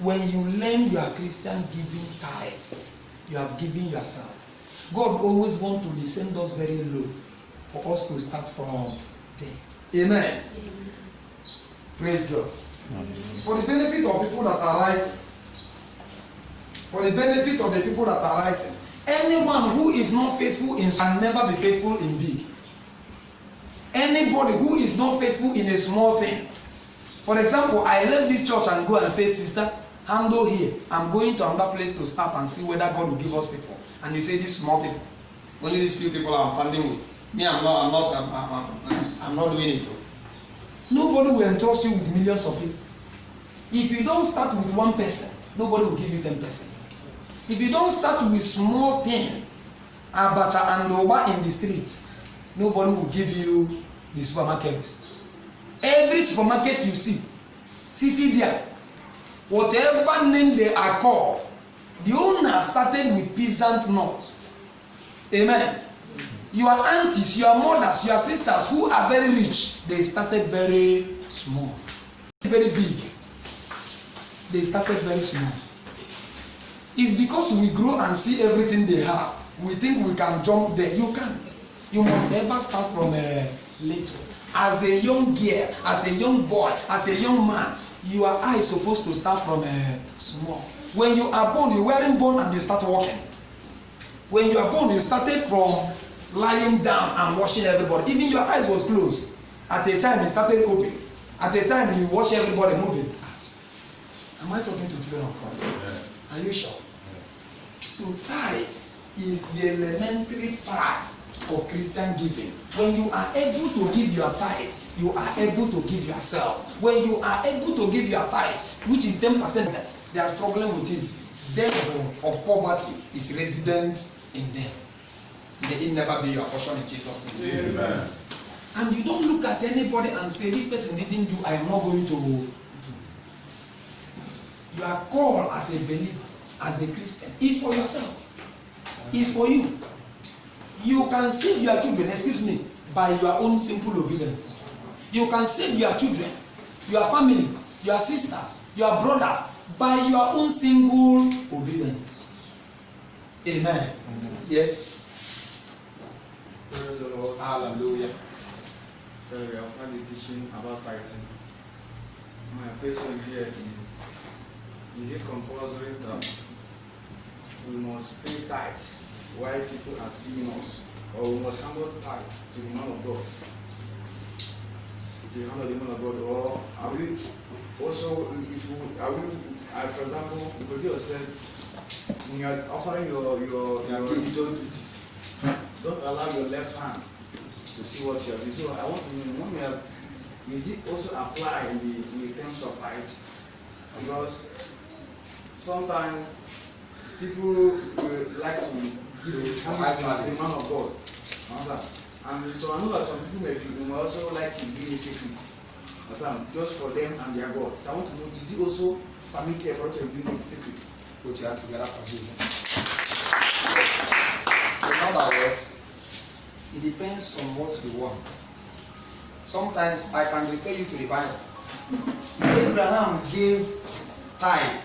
A: When you learn your Christian giving tithe, you have given yourself. God always wants to descend us very low for us to start from there. Amen. Praise God. For the benefit of people that are writing. For the benefit of the people that are writing. Anyone who is not faithful in can never be faithful in big. Anybody who is not faithful in a small thing. For example, I left this church and go and say, sister, handle here. I'm going to another place to start and see whether God will give us people. And you say these small people, only these few people I'm standing with. Me, I'm not doing it. Nobody will entrust you with millions of people. If you don't start with one person, nobody will give you 10%. If you don't start with small thing, abacha and loba in the street, nobody will give you the supermarket. Every supermarket you see, city there, whatever name they are called, the owner started with peasant note. Amen. Your aunties, your mothers, your sisters who are very rich, they started very small. Very big. They started very small. It's because we grow and see everything they have. We think we can jump there. You can't. You must never start from a little. As a young girl, as a young boy, as a young man, your eye is supposed to start from a small. When you are born, you weren't born and you start walking. When you are born, you started from lying down and watching everybody. Even your eyes was closed. At a time, you started open. At a time, you watch everybody moving. Am I talking to children of God?
D: Yes.
A: Are you sure?
D: Yes.
A: So tithe is the elementary part of Christian giving. When you are able to give your tithe, you are able to give yourself. When you are able to give your tithe, which is 10%, they are struggling with it. Devil of poverty is resident in them. May it never be your portion in Jesus' name.
D: Amen.
A: And you don't look at anybody and say, this person didn't do, I am not going to do. You are called as a believer, as a Christian. It's for yourself. It's for you. You can save your children, excuse me, by your own simple obedience. You can save your children, your family, your sisters, your brothers, by your own single obedience. Amen. Amen. Yes.
E: Praise the Lord.
A: Hallelujah.
E: So we have had a teaching about tithing. My question here is it compulsory that we must pay tithe while people are seeing us, or we must handle tithe to the man of God? To handle the man of God, or are we also, if we, are we, for example, you said when you are offering your religious duty, don't allow your left hand to see what you are doing. So I want to know, is it also apply in the terms of tithe? Because sometimes people like to give the man of God. And so I know that some people may also like to give a secret. Just for them and their God. So I want to know, is it also permitted for us to bring a secret?
A: Put your hand together for Jesus. In other words, it depends on what we want. Sometimes I can refer you to the Bible. Abraham gave tithe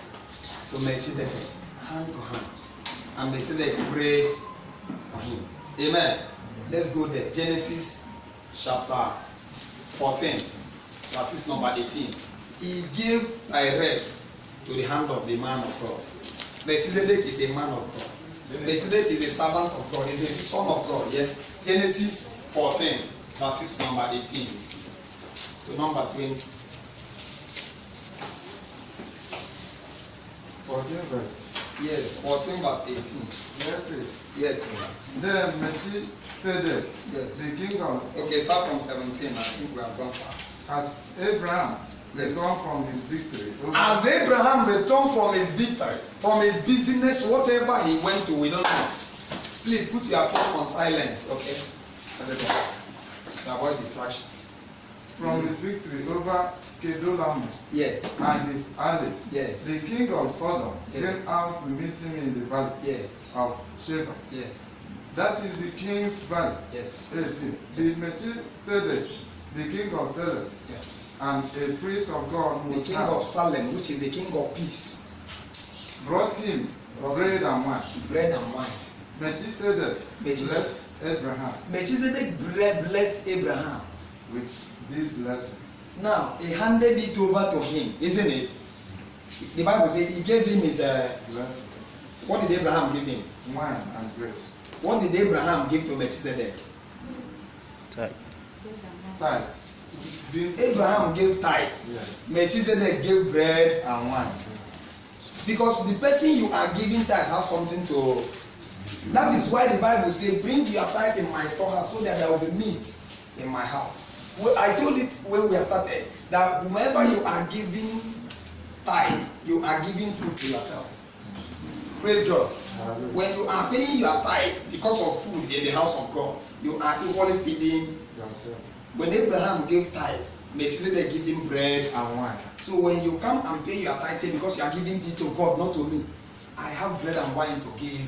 A: to Melchizedek, hand to hand. And Melchizedek prayed for him. Amen. Let's go there. Genesis chapter 14, verses number 18. He gave direct to the hand of the man of God. Melchizedek is a man of God. Melchizedek is a servant of God. He's a son of God. Yes. Genesis 14, verses number 18 to number 20.
B: 14 verse.
A: Yes, 14 verse 18.
B: Yes, it.
A: Yes, sir.
B: Then Melchizedek,
A: Yes.
B: the king of,
A: Okay, start from 17. I think we have gone far.
B: as Abraham
A: Yes.
B: returned from his victory.
A: As Abraham returned from his victory, from his business, whatever he went to, we don't know. Please put your phone on silence, okay? Everybody. To avoid distractions.
B: From his victory over Kedolamu
A: Yes.
B: and his allies,
A: Yes.
B: the king of Sodom
A: Yes.
B: came out to meet him in the valley
A: Yes.
B: of Sheba.
A: Yes.
B: That is the king's valley.
A: Yes.
B: 18. The Melchizedek, the king of Salem,
A: Yes.
B: and a priest of God
A: The king of Salem, which is the king of peace,
B: brought him bread and wine.
A: bread and wine.
B: Melchizedek
A: Melchizedek.
B: blessed Abraham
A: Melchizedek blessed Abraham
B: with this blessing.
A: Now he handed it over to him, isn't it? The Bible says he gave him his what did Abraham give him?
E: Wine and bread.
A: What did Abraham give to Melchizedek?
E: Tithe.
A: Abraham gave tithe.
E: Yes.
A: Melchizedek gave bread.
E: And wine.
A: Because the person you are giving tithe has something to. That is why the Bible says, bring your tithe in my storehouse so that there will be meat in my house. Well, I told it when we started that whenever you are giving tithe, you are giving food to yourself. Praise God. When you are paying your tithe because of food in the house of God, you are equally feeding yourself. When Abraham gave tithe, Melchizedek gave him bread
E: And wine.
A: So when you come and pay your tithe because you are giving it to God, not to me, I have bread and wine to give,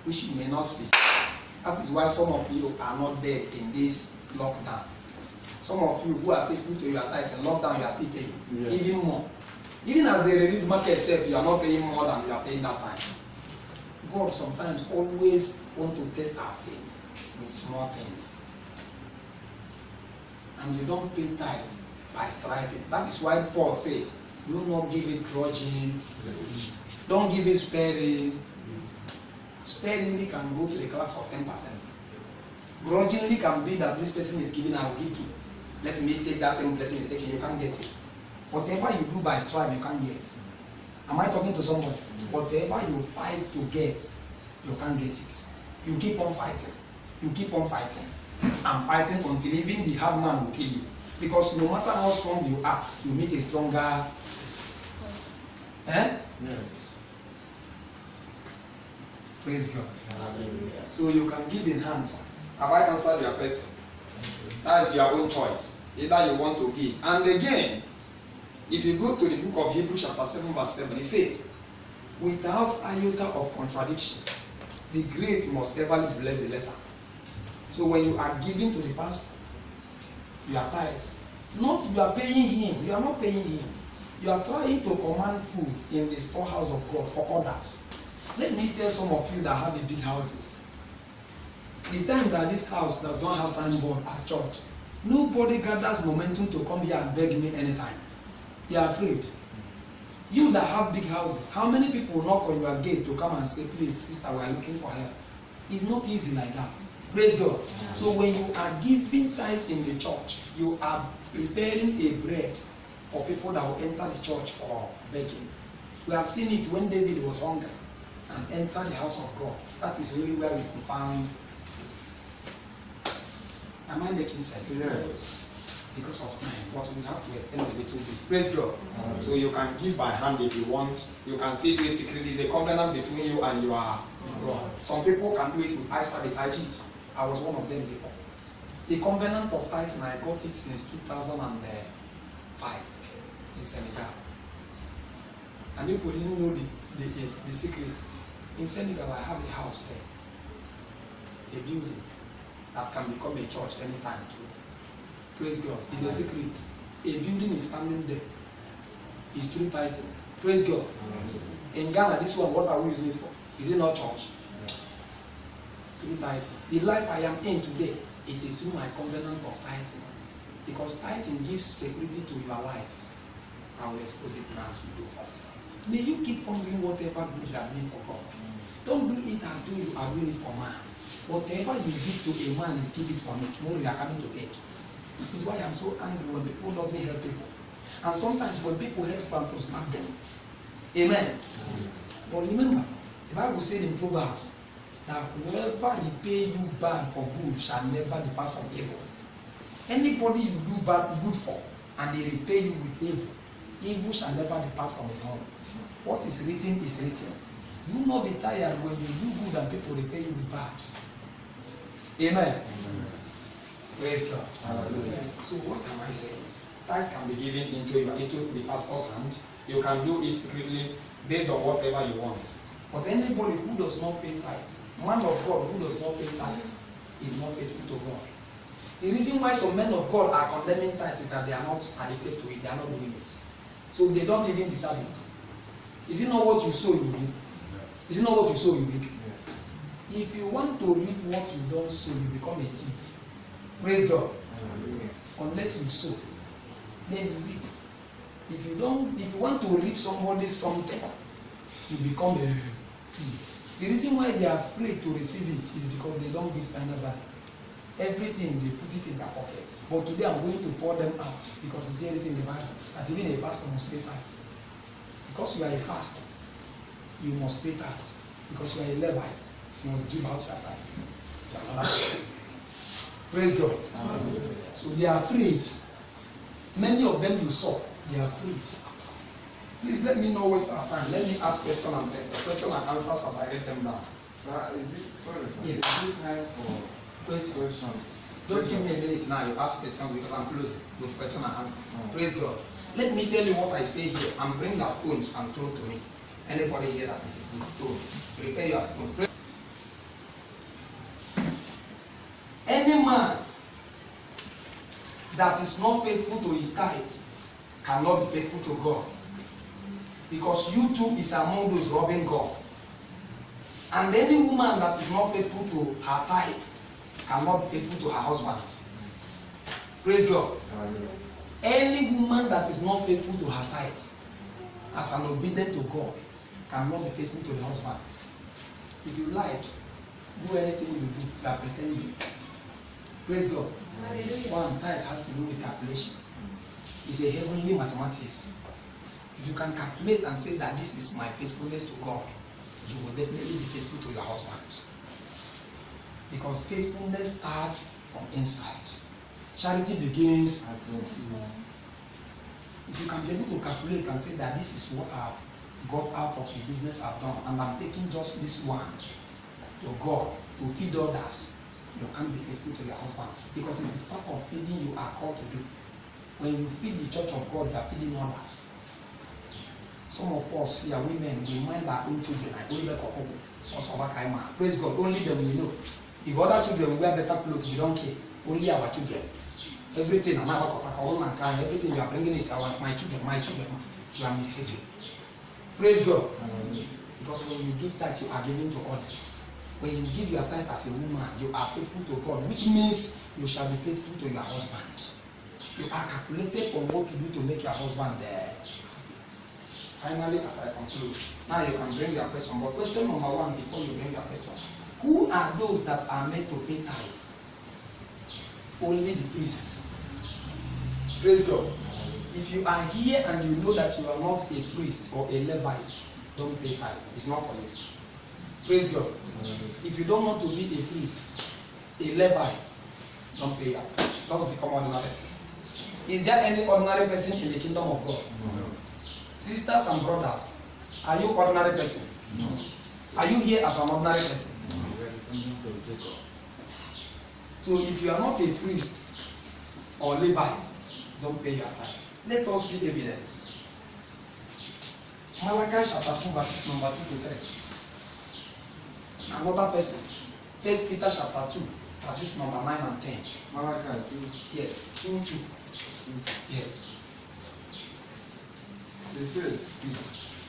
A: which you may not see. That is why some of you are not dead in this lockdown. Some of you who are faithful to your tithe in lockdown, you are still paying, even more. Even as they release market self, you are not paying more than you are paying that time. God sometimes always want to test our faith with small things. And you don't pay tithe by striving. That is why Paul said, do not give it grudging. Don't give it sparing. Sparingly can go to the class of 10%. Grudgingly can be that this person is giving, I will give to. Let me take that same blessing is taken, you can't get it. Whatever you do by strive, you can't get. Am I talking to somebody? Whatever you fight to get, you can't get it. You keep on fighting. You keep on fighting. And fighting until even the hard man will kill you. Because no matter how strong you are, you meet a stronger. Eh?
E: Yes.
A: Praise God. So you can give in hands. Have I answered your question? That is your own choice. Either you want to give. And again, if you go to the book of Hebrews chapter 7 verse 7, it said, without iota of contradiction, the great must ever bless the lesser. So when you are giving to the pastor, you are tithe. Not you are paying him, you are not paying him. You are trying to command food in the storehouse of God for others. Let me tell some of you that have a big houses. The time that this house does not have signboard as church, nobody gathers momentum to come here and beg me anytime. They are afraid. You that have big houses, how many people knock on your gate to come and say, please, sister, we are looking for help? It's not easy like that. Praise God. So when you are giving tithes in the church, you are preparing a bread for people that will enter the church for begging. We have seen it when David was hungry and entered the house of God. That is really where we can find. Am I making sense?
E: Yes.
A: Because of time, but we have to extend a little bit. Praise God. So you can give by hand if you want. You can see it secretly. It's a covenant between you and your God. Some people can do it with eye service. I cheat. I was one of them before. The covenant of tithing, I got it since 2005 in Senegal. And people didn't know the secret. In Senegal, I have a house there, a building that can become a church anytime too. Praise God. It's a secret. A building is standing there. It's through tithing. Praise God. In Ghana, this one, what are we using it for? Is it not church?
E: Yes.
A: Through tithing. The life I am in today, it is through my covenant of tithing. Because tithing gives security to your life. I will expose it now as we go forward. May you keep on doing whatever good you are doing for God. Don't do it as though you are doing it for man. Whatever you give to a man is give it for me. Tomorrow you are coming to take. That is why I'm so angry when people doesn't help people. And sometimes when people help people to snap them. Amen. But remember, the Bible said in Proverbs that whoever repay you bad for good shall never depart from evil. Anybody you do bad good for and they repay you with evil, evil shall never depart from his home. What is written is written. Do not be tired when you do good and people repay you with bad. Amen. Praise God. Hallelujah. So what am I saying? Tithe can be given into the pastor's hand. You can do it secretly based on whatever you want. But anybody who does not pay tithe, man of God who does not pay tithe, is not faithful to God. The reason why some men of God are condemning tithe is that they are not addicted to it, they are not doing it. So they don't even deserve it. Is it not what you sow, you reap? Yes. Is it not what you sow, you reap? Yes. If you want to reap what you don't sow, you become a thief. Praise God. Unless you sow, then you reap. If you want to reap somebody something, you become a thief. The reason why they are afraid to receive it is because they don't give final value. Everything they put it in their pocket. But today I'm going to pour them out because it's everything in the Bible that even a pastor must pay tithe. Because you are a pastor, you must pay tithe. Because you are a Levite, you must give out your tithe. Praise God. Amen. So they are afraid. Many of them you saw, they are afraid. Please let me not waste our time. Let me ask question and answers as I read them down.
D: Sir, is it sorry, sir?
A: Yes.
D: Is it time for question?
A: Just give me a minute now. You ask questions because I'm closing with question and answers.
D: Oh.
A: Praise God. Let me tell you what I say here. And bring your stones and throw to me. Anybody here that is with stone, prepare your stone. Any man that is not faithful to his tithe cannot be faithful to God. Because you too is among those robbing God. And any woman that is not faithful to her tithe cannot be faithful to her husband. Praise God.
D: Amen.
A: Any woman that is not faithful to her tithe as an obedient to God cannot be faithful to the husband. If you like, do anything you do, you are pretending. Praise God. One, tithe has to do with calculation. It's a heavenly mathematics. If you can calculate and say that this is my faithfulness to God, you will definitely be faithful to your husband. Because faithfulness starts from inside. Charity begins at home. If you can be able to calculate and say that this is what I've got out of the business I've done, and I'm taking just this one to God to feed others, you can't be faithful to your husband. Because it is part of feeding you are called to do. When you feed the church of God, you are feeding others. Some of us here, women, we mind our own children. Praise God, only them we know. If other children wear better clothes, we don't care. Only our children. Everything, everything you are bringing it, my children, you are mistaken. Praise God. Because when you give tithe, you are giving to others. When you give your tithe as a woman, you are faithful to God, which means you shall be faithful to your husband. You are calculated on what to do to make your husband there. Finally, as I conclude, now you can bring your question. But question number one, before you bring your question, who are those that are meant to pay tithe? Only the priests. Praise God. If you are here and you know that you are not a priest or a Levite, don't pay tithe. It's not for you. Praise God. If you don't want to be a priest, a Levite, don't pay your tithe. Just become ordinary person. Is there any ordinary person in the kingdom of God? No. Sisters and brothers, are you ordinary person? No. Are you here as an ordinary person? No. So if you are not a priest or Levite, don't pay your tithe. Let us see evidence. Malachi chapter 2 verses number 2 to 3. Another person. 1 Peter chapter 2 verses number 9 and 10.
D: Malachi 2.
A: Yes, 2. Yes.
D: It says,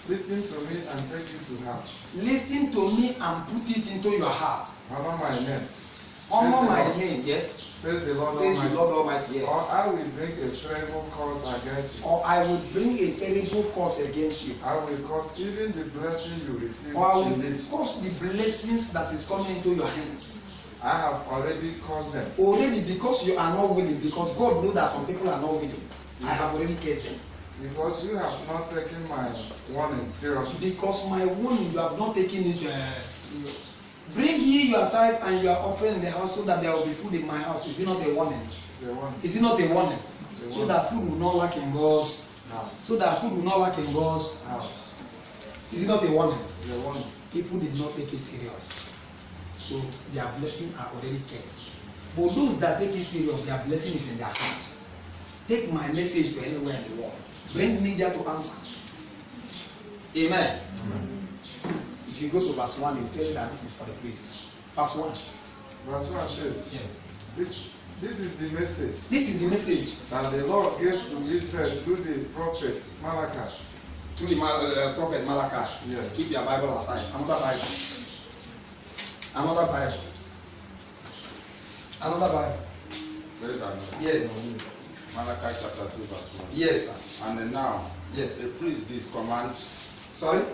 D: listen to me and take it to heart.
A: Listen to me and put it into your heart.
D: Honor my name.
A: Honor my name, yes.
D: Says the Lord
A: Says
D: Almighty.
A: the Lord Almighty, yes.
D: Or I will bring a terrible curse against you.
A: Or I will bring a terrible curse against you.
D: I will cause even the blessing you receive.
A: Or I will
D: in it.
A: cause the blessings that is coming into your hands.
D: I have already caused them.
A: Already, because you are not willing, because God knows that some people are not willing. I have already cursed them.
D: Because you have not taken my warning seriously.
A: Because my warning, you have not taken it. Bring ye your tithe and your offering in the house so that there will be food in my house. Is it not a warning?
D: It's a warning.
A: Is it not a warning?
D: It's a
A: So that food will not lack in God's
D: house.
A: So that food will not lack in God's
D: House.
A: Is it not a warning?
D: It's a warning.
A: People did not take it serious. So their blessing are already cursed. But those that take it serious, their blessing is in their hands. Take my message to anywhere in the world. Bring media to answer. Amen. If you go to verse 1, it will tell you that this is for the priest. Verse 1.
D: Verse 1 says,
A: Yes.
D: This is the message
A: This is the message
D: that the Lord gave to Israel through the prophet Malachi.
A: to the prophet Malachi.
D: Yes.
A: Keep your Bible aside. Another Bible. Another Bible. Another Bible.
D: Where is that?
A: Yes.
D: Malachi chapter 2 verse 1.
A: Yes, sir.
D: And then now,
A: Yes.
D: a priest did command.
A: Sorry?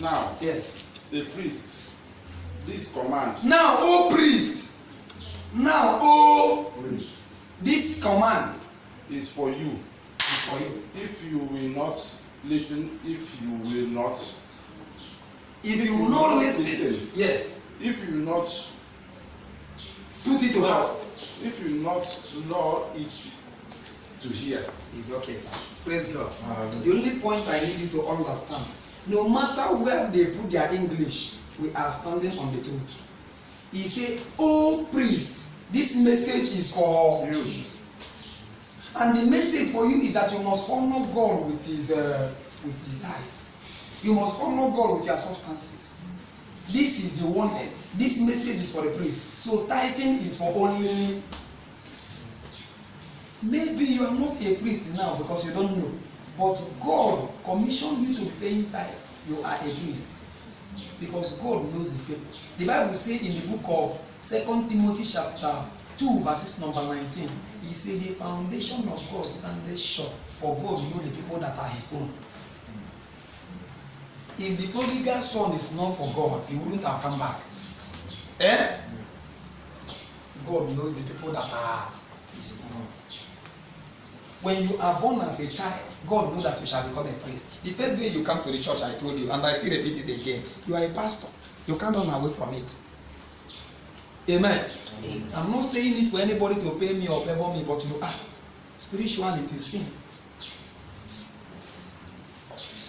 D: Now,
A: Yes.
D: a priest, this command.
A: Now, O priest, now, O this command
D: Is for you.
A: is for you.
D: If you will not listen, if you will not,
A: If you will not listen, yes,
D: if you will not,
A: put it to heart.
D: if you will not law it to hear.
A: It's okay, sir. Praise God. The only point I need you to understand, no matter where they put their English, we are standing on the truth. He said, "Oh priest, this message is for you." And the message for you is that you must honor God with with the tithe. You must honor God with your substances. This is the one thing. This message is for the priest. So tithing is for only. Maybe you are not a priest now because you don't know. But God commissioned you to pay tithe. You are a priest. Because God knows his people. The Bible says in the book of 2 Timothy chapter 2 verses number 19. He said the foundation of God standeth sure. For God know the people that are his own. If the prodigal son is not for God, he wouldn't have come back. Eh? God knows the people that are his own. When you are born as a child, God knows that you shall become a priest. The first day you come to the church, I told you, and I still repeat it again, you are a pastor. You can't run away from it. Amen. I'm not saying it for anybody to pay me or favor me, but you are. Spirituality is sin.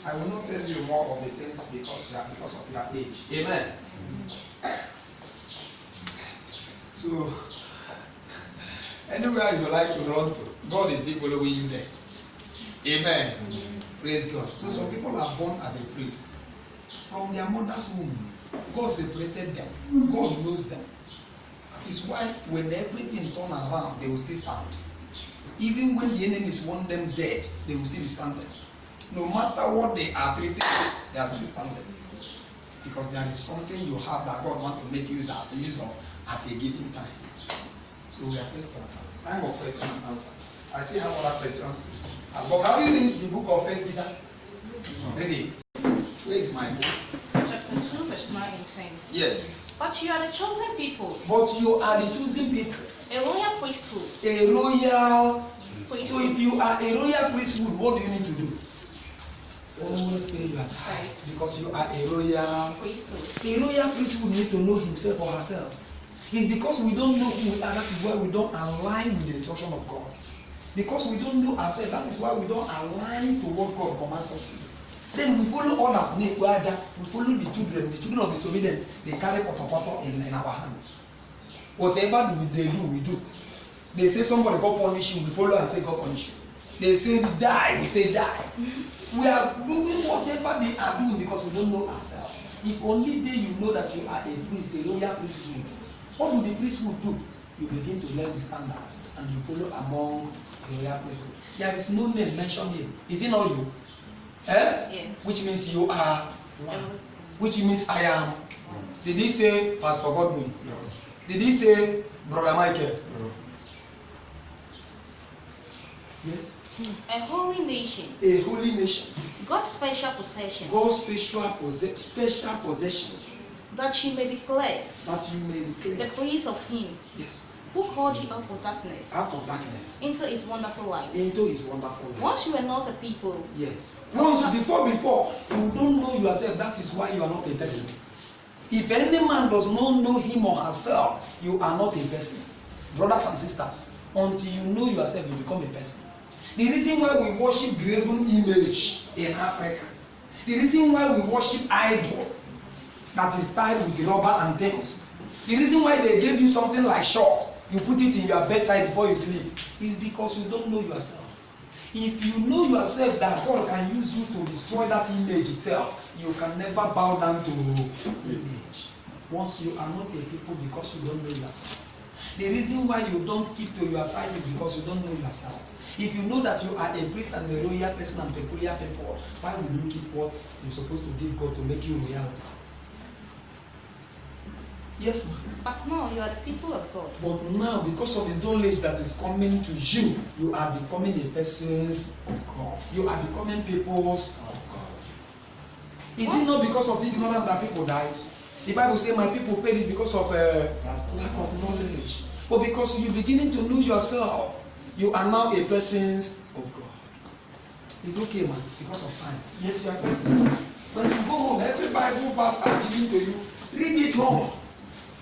A: I will not tell you more of the things because of your age. Amen. So, anywhere you like to run to, God is still following you there. Amen. Praise God. So some people are born as a priest. From their mother's womb, God separated them. God knows them. That is why when everything turn around, they will still stand. Even when the enemies want them dead, they will still be standing. No matter what they are treated with, they are still standing. Because there is something you have that God wants to make use of at a given time. So we are questions. Time of question and answer. I still have other questions too. But have you read the book of 1 Peter? Read it. Where is my book?
F: Chapter 2, verse 9 and 10.
A: Yes.
F: But you are the chosen people,
A: But you are the chosen people.
F: a royal priesthood.
A: A royal. So
F: Priesthood.
A: if you are a royal priesthood, what do you need to do? Always pay your tithe because you are a royal
F: Priesthood.
A: A royal priesthood need to know himself or herself. It's because we don't know who we are, that is why we don't align with the instruction of God. Because we don't know ourselves, that is why we don't align to what God commands us to do. Then we follow others, we follow the children of disobedient, they carry potopoto in our hands. Whatever they do, we do. They say somebody God punish you, we follow and say God punish you. They say die, we say die. We are doing whatever they are doing because we don't know ourselves. If only then you know that you are a priest, a royal priesthood. What do the priesthood do? You begin to learn the standard and you follow among the royal priesthood. There is no name mentioned here. Is it not you?
F: Yeah.
A: Which means you are one. Which means I am. Did he say Pastor Godwin? No. Did he say Brother Michael? No. Yes.
F: A holy nation.
A: A holy nation.
F: God's special possession.
A: God's special possessions.
F: That you may declare
A: That you may declare.
F: the praise of him
A: Yes.
F: who called you out of darkness
A: Out of darkness.
F: into his wonderful light.
A: Into his wonderful light.
F: Once you were not a people,
A: Yes. Once before you don't know yourself, that is why you are not a person. If any man does not know him or herself, you are not a person. Brothers and sisters, until you know yourself, you become a person. The reason why we worship graven image in Africa, the reason why we worship idol that is tied with rubber and things, the reason why they gave you something like chalk, you put it in your bedside before you sleep, is because you don't know yourself. If you know yourself that God can use you to destroy that image itself, you can never bow down to image. Once you are not a people because you don't know yourself. The reason why you don't keep to your tithe is because you don't know yourself. If you know that you are a priest and a royal person and peculiar people, why will you keep what you're supposed to give God to make you royalty?
G: Yes, ma'am.
F: But now you are the people of God.
G: But now, because of the knowledge that is coming to you, you are becoming a persons of God. You are becoming peoples of God. Is it not because of ignorance that people died? The Bible says, my people paid it because of lack of knowledge. But because you're beginning to know yourself, you are now a persons of God. It's okay, man, because of time. Yes, you are person. When you go home, every Bible verse I'm giving to you, read it home.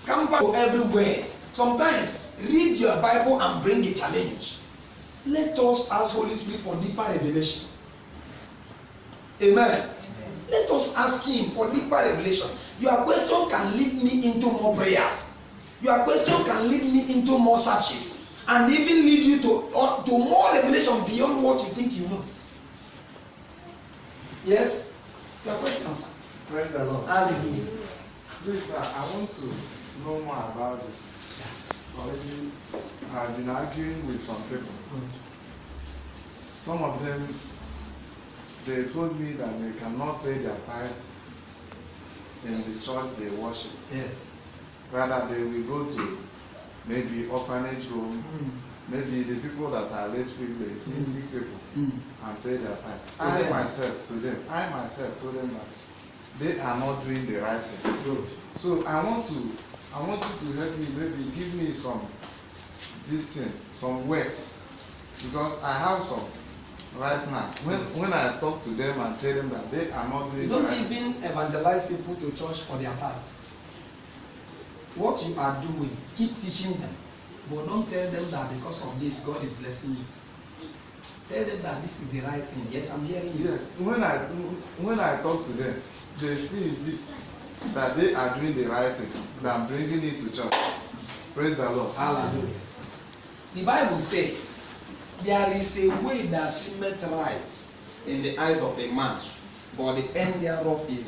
G: Come back to every word. Sometimes read your Bible and bring a challenge. Let us ask Holy Spirit for deeper revelation. Amen. Let us ask Him for deeper revelation. Your question can lead me into more prayers. Your question can lead me into more searches, and even lead you to more revelation beyond what you think you know. Yes? Your question, sir.
H: Praise the Lord.
G: Hallelujah.
H: Please, sir, I want to know more about this. Already, I've been arguing with some people. Some of them, they told me that they cannot pay their tithe in the church they worship.
G: Yes.
H: Rather, they will go to maybe orphanage home, maybe the people that are less privileged, sick people, and pay their tithe. I myself told them that they are not doing the right thing.
G: Good.
H: So I want you to help me, maybe give me some words, because I have some right now. When I talk to them and tell them that they are not doing
G: You
H: the
G: don't
H: right
G: even evangelize people to church for their tithe. What you are doing, keep teaching them, but don't tell them that because of this, God is blessing you. Tell them that this is the right thing. Yes, I'm hearing you.
H: Yes, when I talk to them, they still insist that they are doing the right thing, that I'm bringing it to church. Praise the Lord.
G: Hallelujah. The Bible says, there is a way that seemeth right in the eyes of a man, but the end thereof is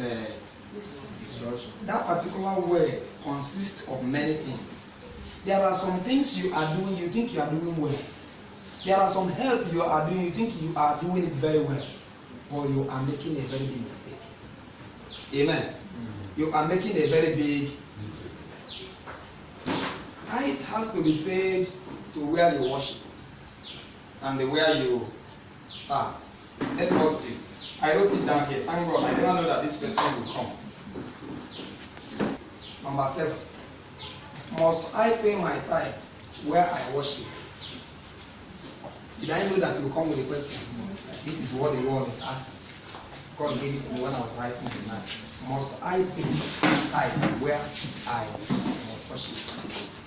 G: that particular way consists of many things. There are some things you are doing, you think you are doing well. There are some help you are doing, you think you are doing it very well, but you are making a very big mistake. Amen. You are making a very big mistake. Tithe has to be paid to where you worship and where you serve. Let us see. I wrote it down here. Thank God. I never know that this question will come. Number 7. Must I pay my tithe where I worship? Did I know that you will come with a question? This is what the world is asking. God gave it to me when I was writing the night. Must I pay tithe where I worship?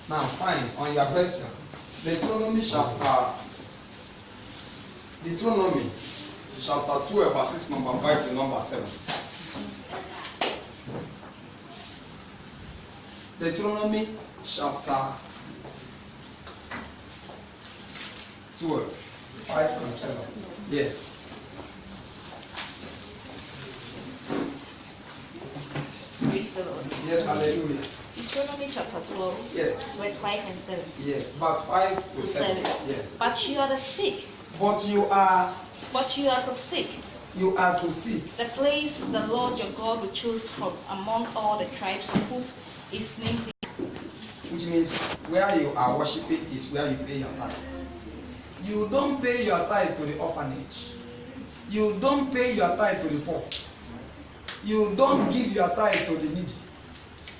G: Now, fine. On your question, Deuteronomy chapter 12, verses number 5 to number 7. Deuteronomy chapter 12, 5 and 7. Yes.
F: Praise the Lord.
G: Yes, hallelujah.
F: Deuteronomy chapter 12,
G: Yes.
F: verse 5 and 7.
G: Yes. Verse 5 to
F: To
G: 7.
F: 7.
G: Yes.
F: But you are the sick.
G: But you are
F: to seek the place the Lord your God will choose from among all the tribes to put his name there.
G: Which means where you are worshiping is where you pay your tithe. You don't pay your tithe to the orphanage. You don't pay your tithe to the poor. You don't give your tithe to the needy.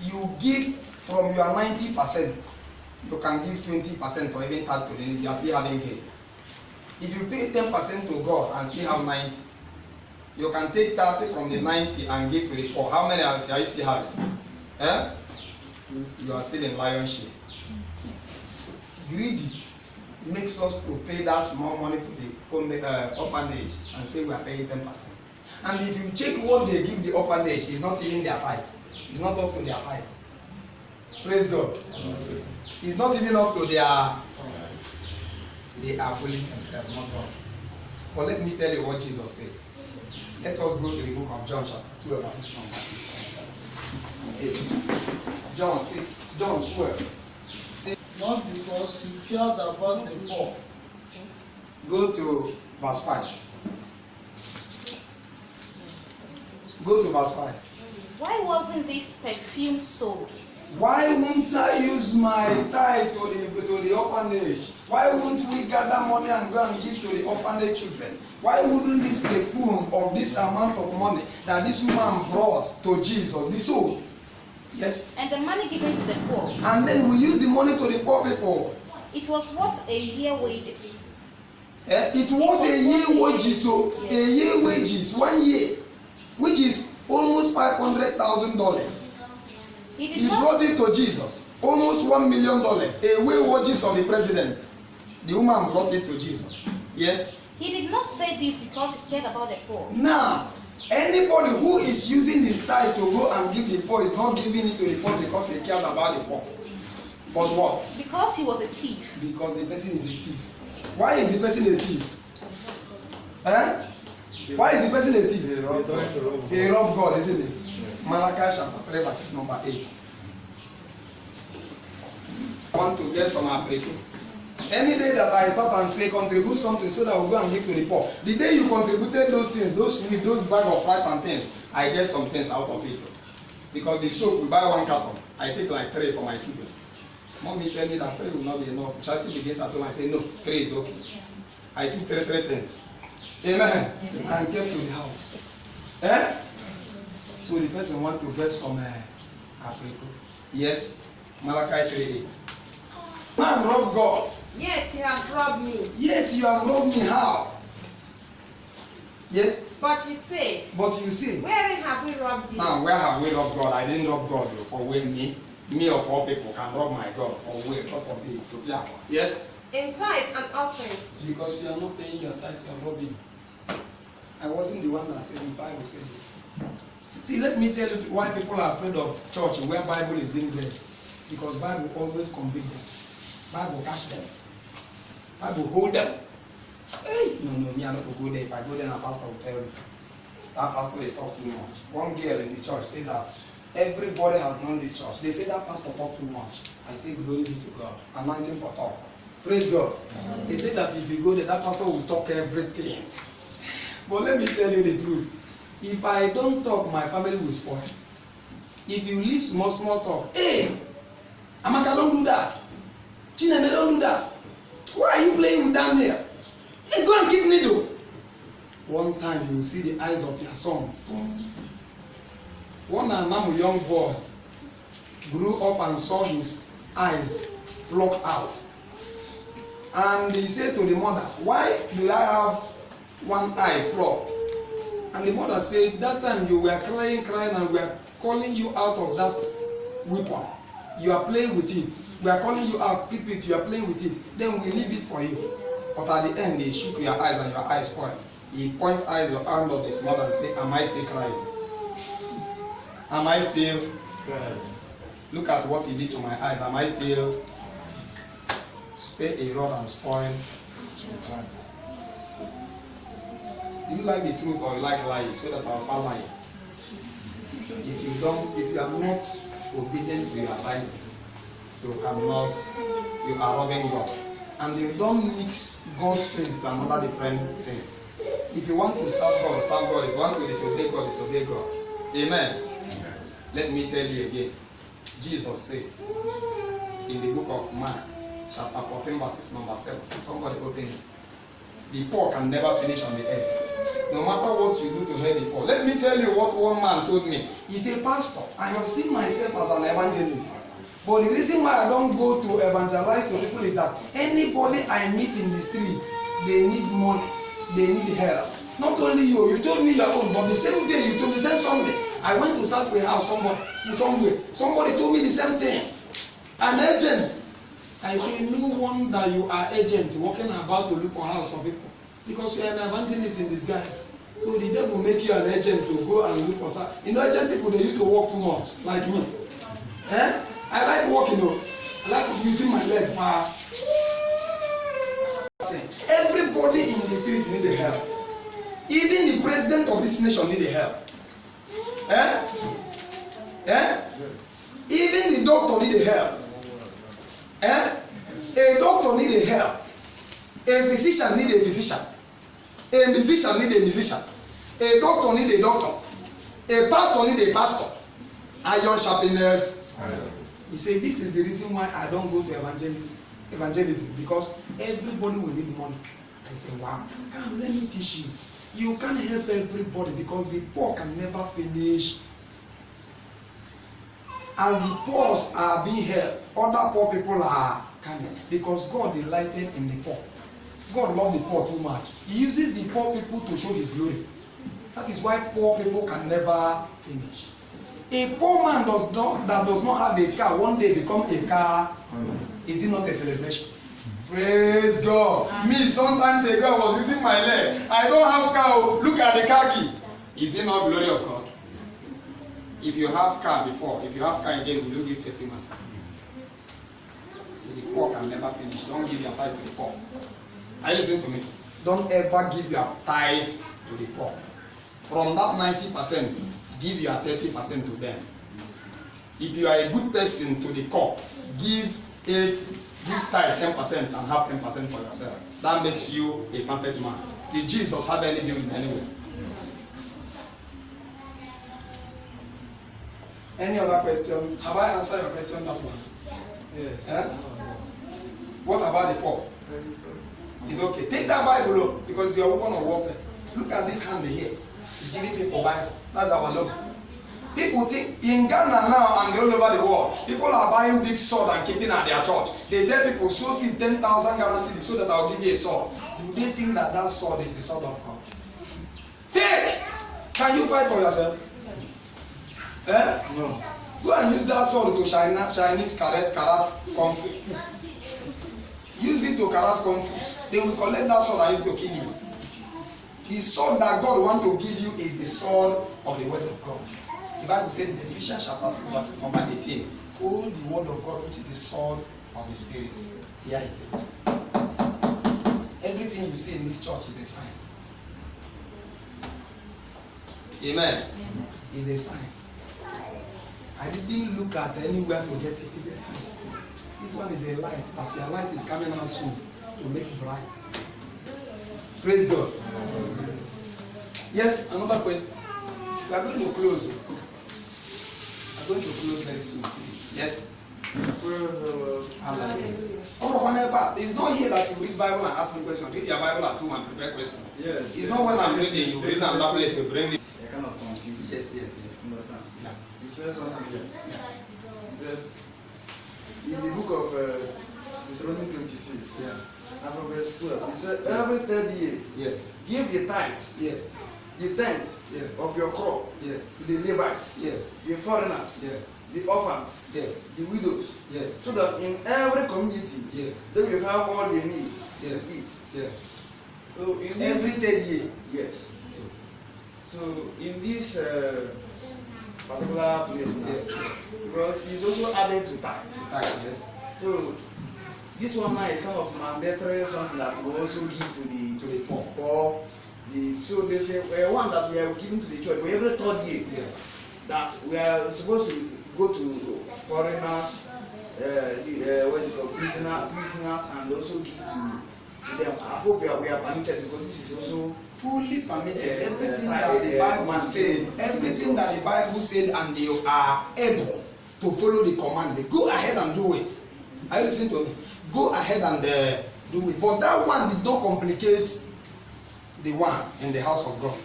G: You give from your 90%. You can give 20% or even tithe to the needy. You are still having gain. If you pay 10% to God and still have 90, you can take 30 from the 90 and give to the poor. How many are you still having? You are still in lion's share. Greedy makes us to pay that small money to the orphanage and say we are paying 10%. And if you check what they give the orphanage, it's not even their tithe. It's not up to their tithe. Praise God. It's not even up to their. They are fooling themselves, not God. But let me tell you what Jesus said. Let us go to the book of John chapter 12, verses number 6 and 7. John 12. 6.
B: Not because he cared about the poor.
G: Go to verse 5. Go to verse 5.
F: Why wasn't this perfume sold
G: Why won't I use my tithe to the orphanage? Why won't we gather money and go and give to the orphanage children? Why wouldn't this perfume of this amount of money that this woman brought to Jesus be sold? Yes.
F: And the money given to the poor.
G: And then we use the money to the poor people.
F: It was what a year wages.
G: It was a year wages, so a year wages, 1 year, which is almost $500,000. He brought it to Jesus, almost $1 million, a year wages of the president. The woman brought it to Jesus. Yes.
F: He did not say this because he cared about the poor.
G: Now, anybody who is using his tithe to go and give the poor is not giving it to the poor because he cares about the poor. But what?
F: Because he was a thief.
G: Because the person is a thief. Why is the person a thief? Why is the person a thief? He robbed God, isn't it? Malachi chapter 3 verse number 8. I want to get some application. Any day that I start and say contribute something so that we go and give to the poor, the day you contributed those things, those food, those bag of rice and things, I get some things out of it. Because the soap, we buy 1 carton, I take like 3 for my children. Mommy tell me that 3 will not be enough. Charity begins at home, I say no, 3 is okay. I took 3 things. Amen. And came to the house. So the person want to get some apricot. Yes, Malachi 3:8. Man robbed God.
I: Yet you have robbed me.
G: Yet you have robbed me. How? Yes.
I: But you say.
G: But you say.
I: Wherein have we robbed you?
G: Now, where have we robbed God? I didn't rob God for where me of all people can rob my God for where, not for me to be. Yes.
I: In tithe and offerings.
G: Because you are not paying your tithe, you are robbing. I wasn't the one that said the Bible said it. See, let me tell you why people are afraid of church where Bible is being read. Because Bible always convict them. Bible catch them. Bible hold them. Hey, no, me I'm not going to go there. If I go there, a pastor will tell me. That pastor they talk too much. One girl in the church said that everybody has known this church. They say that pastor talk too much. I say glory be to God. Anointing for talk. Praise God. They say that if you go there, that pastor will talk everything. But let me tell you the truth. If I don't talk, my family will spoil. If you leave small talk, hey, Amaka, don't do that. Chineme, don't do that. Why are you playing with Daniel? Hey, go and keep needle. One time you will see the eyes of your son. One Anamu young boy grew up and saw his eyes plucked out. And he said to the mother, why do I have one eye plucked? And the mother said, that time you were crying and we are calling you out of that weapon. You are playing with it. We are calling you out, keep it, you are playing with it. Then we leave it for you. But at the end, they shook your eyes and your eyes spoiled. He points eyes your hand of his mother and say, am I still crying? Am I still crying? Look at what he did to my eyes. Am I still spare a rod and spoil? Do you like the truth or you like lying? So that I'll start lying. If you are not obedient to your light, you are robbing God. And you don't mix God's things to another different thing. If you want to serve God, serve God. If you want to disobey God, disobey God. Amen. Let me tell you again. Jesus said in the book of Mark, chapter 14, verses number 7. Somebody open it. The poor can never finish on the earth. No matter what you do to help the poor. Let me tell you what one man told me. He said, Pastor, I have seen myself as an evangelist. But the reason why I don't go to evangelize to people is that anybody I meet in the street, they need money, they need help. Not only you, you told me your own, but the same day you told me, the same Sunday, I went to Southway House somebody told me the same thing. An agent. I say, no wonder you are agent working about to look for house for people. Because you are an evangelist in disguise. So the devil make you an agent to go and look for some. You know, agent people, they used to work too much, like me. I like walking though. I like using my leg. Everybody in the street need help. Even the president of this nation need help. Even the doctor need help. A doctor need help. A physician need a physician. A musician need a musician. A doctor need a doctor. A pastor need a pastor. Iron sharpened. He said, this is the reason why I don't go to evangelism, because everybody will need money. I said, wow, come, let me teach you. You can't help everybody because the poor can never finish. As the poor are being helped, other poor people are coming because God delighted in the poor. God loves the poor too much. He uses the poor people to show his glory. That is why poor people can never finish. A poor man that does not have a car one day become a car. Is it not a celebration?
A: Praise God. Me, sometimes a girl was using my leg. I don't have car. Look at the car key. Is it not glory of God? If you have car before, if you have car again, will you give testimony? So the poor can never finish. Don't give your tithe to the poor. Are you listening to me? Don't ever give your tithe to the poor. From that 90%, give your 30% to them. If you are a good person to the poor, give tithe 10% and have 10% for yourself. That makes you a perfect man. Did Jesus have any building anywhere?
G: Any other question? Have I answered your question that one?
B: Yes.
G: Eh? What about the poor? It's okay. Take that Bible because you are weapon of warfare. Look at this hand here. It's giving people Bible. That's our logo. People think in Ghana now and all over the world, people are buying big sword and keeping at their church. They tell people, so see 10,000 Ghana cedis so that I'll give you a sword. Do they think that that sword is the sword of God? Fake! Can you fight for yourself? Eh?
B: No.
G: Go and use that sword to Chinese karat kung fu. Use it to karat kung fu. They will collect that sword and use it to kill you. The sword that God wants to give you is the sword of the word of God. The Bible says in Ephesians chapter 6 verses number 18, hold the word of God which is the sword of the Spirit. Here is it. Everything you see in this church is a sign. Amen. Is a sign. I didn't look at anywhere to get it. It's a sign. This one is a light, that your light is coming out soon to make it bright. Praise God. Yes, another question. We are going to close. We are going to close very soon. Yes. It's not here that you read Bible and ask me questions. Read your Bible at home and prepare questions.
E: Yes.
G: It's not when I'm reading, you read another place, you bring it.
E: You're kind of confused.
G: Yes.
E: Understand?
G: Yeah.
E: You said something here.
G: Yeah.
E: He said, in the book of Deuteronomy 26,
G: Yeah.
E: and from verse 12, he said, every third year,
G: Yes.
E: give the tithe,
G: Yes.
E: the tenth
G: Yeah.
E: of your crop
G: Yes.
E: to the Levites,
G: Yes.
E: the foreigners,
G: Yes.
E: the orphans,
G: Yes.
E: the widows,
G: Yes.
E: so that in every community
G: Yes.
E: they will have all they need
G: Yeah.
E: to eat.
G: Yes.
E: So in this,
G: Every third year.
E: yes. So in this particular place now, because he's also added to tithe.
G: Yes.
E: So this one now is kind of mandatory, something that we also give to the poor. So there's one that we are giving to the church. We every third year that we are supposed to go to foreigners, prisoners, and also give to them. I hope we are permitted because this is also
G: fully permitted. Everything that the Bible said, everything that the Bible said, and you are able to follow the command, go ahead and do it. Are you listening to me? Go ahead and do it. But that one did not complicate the one in the house of God.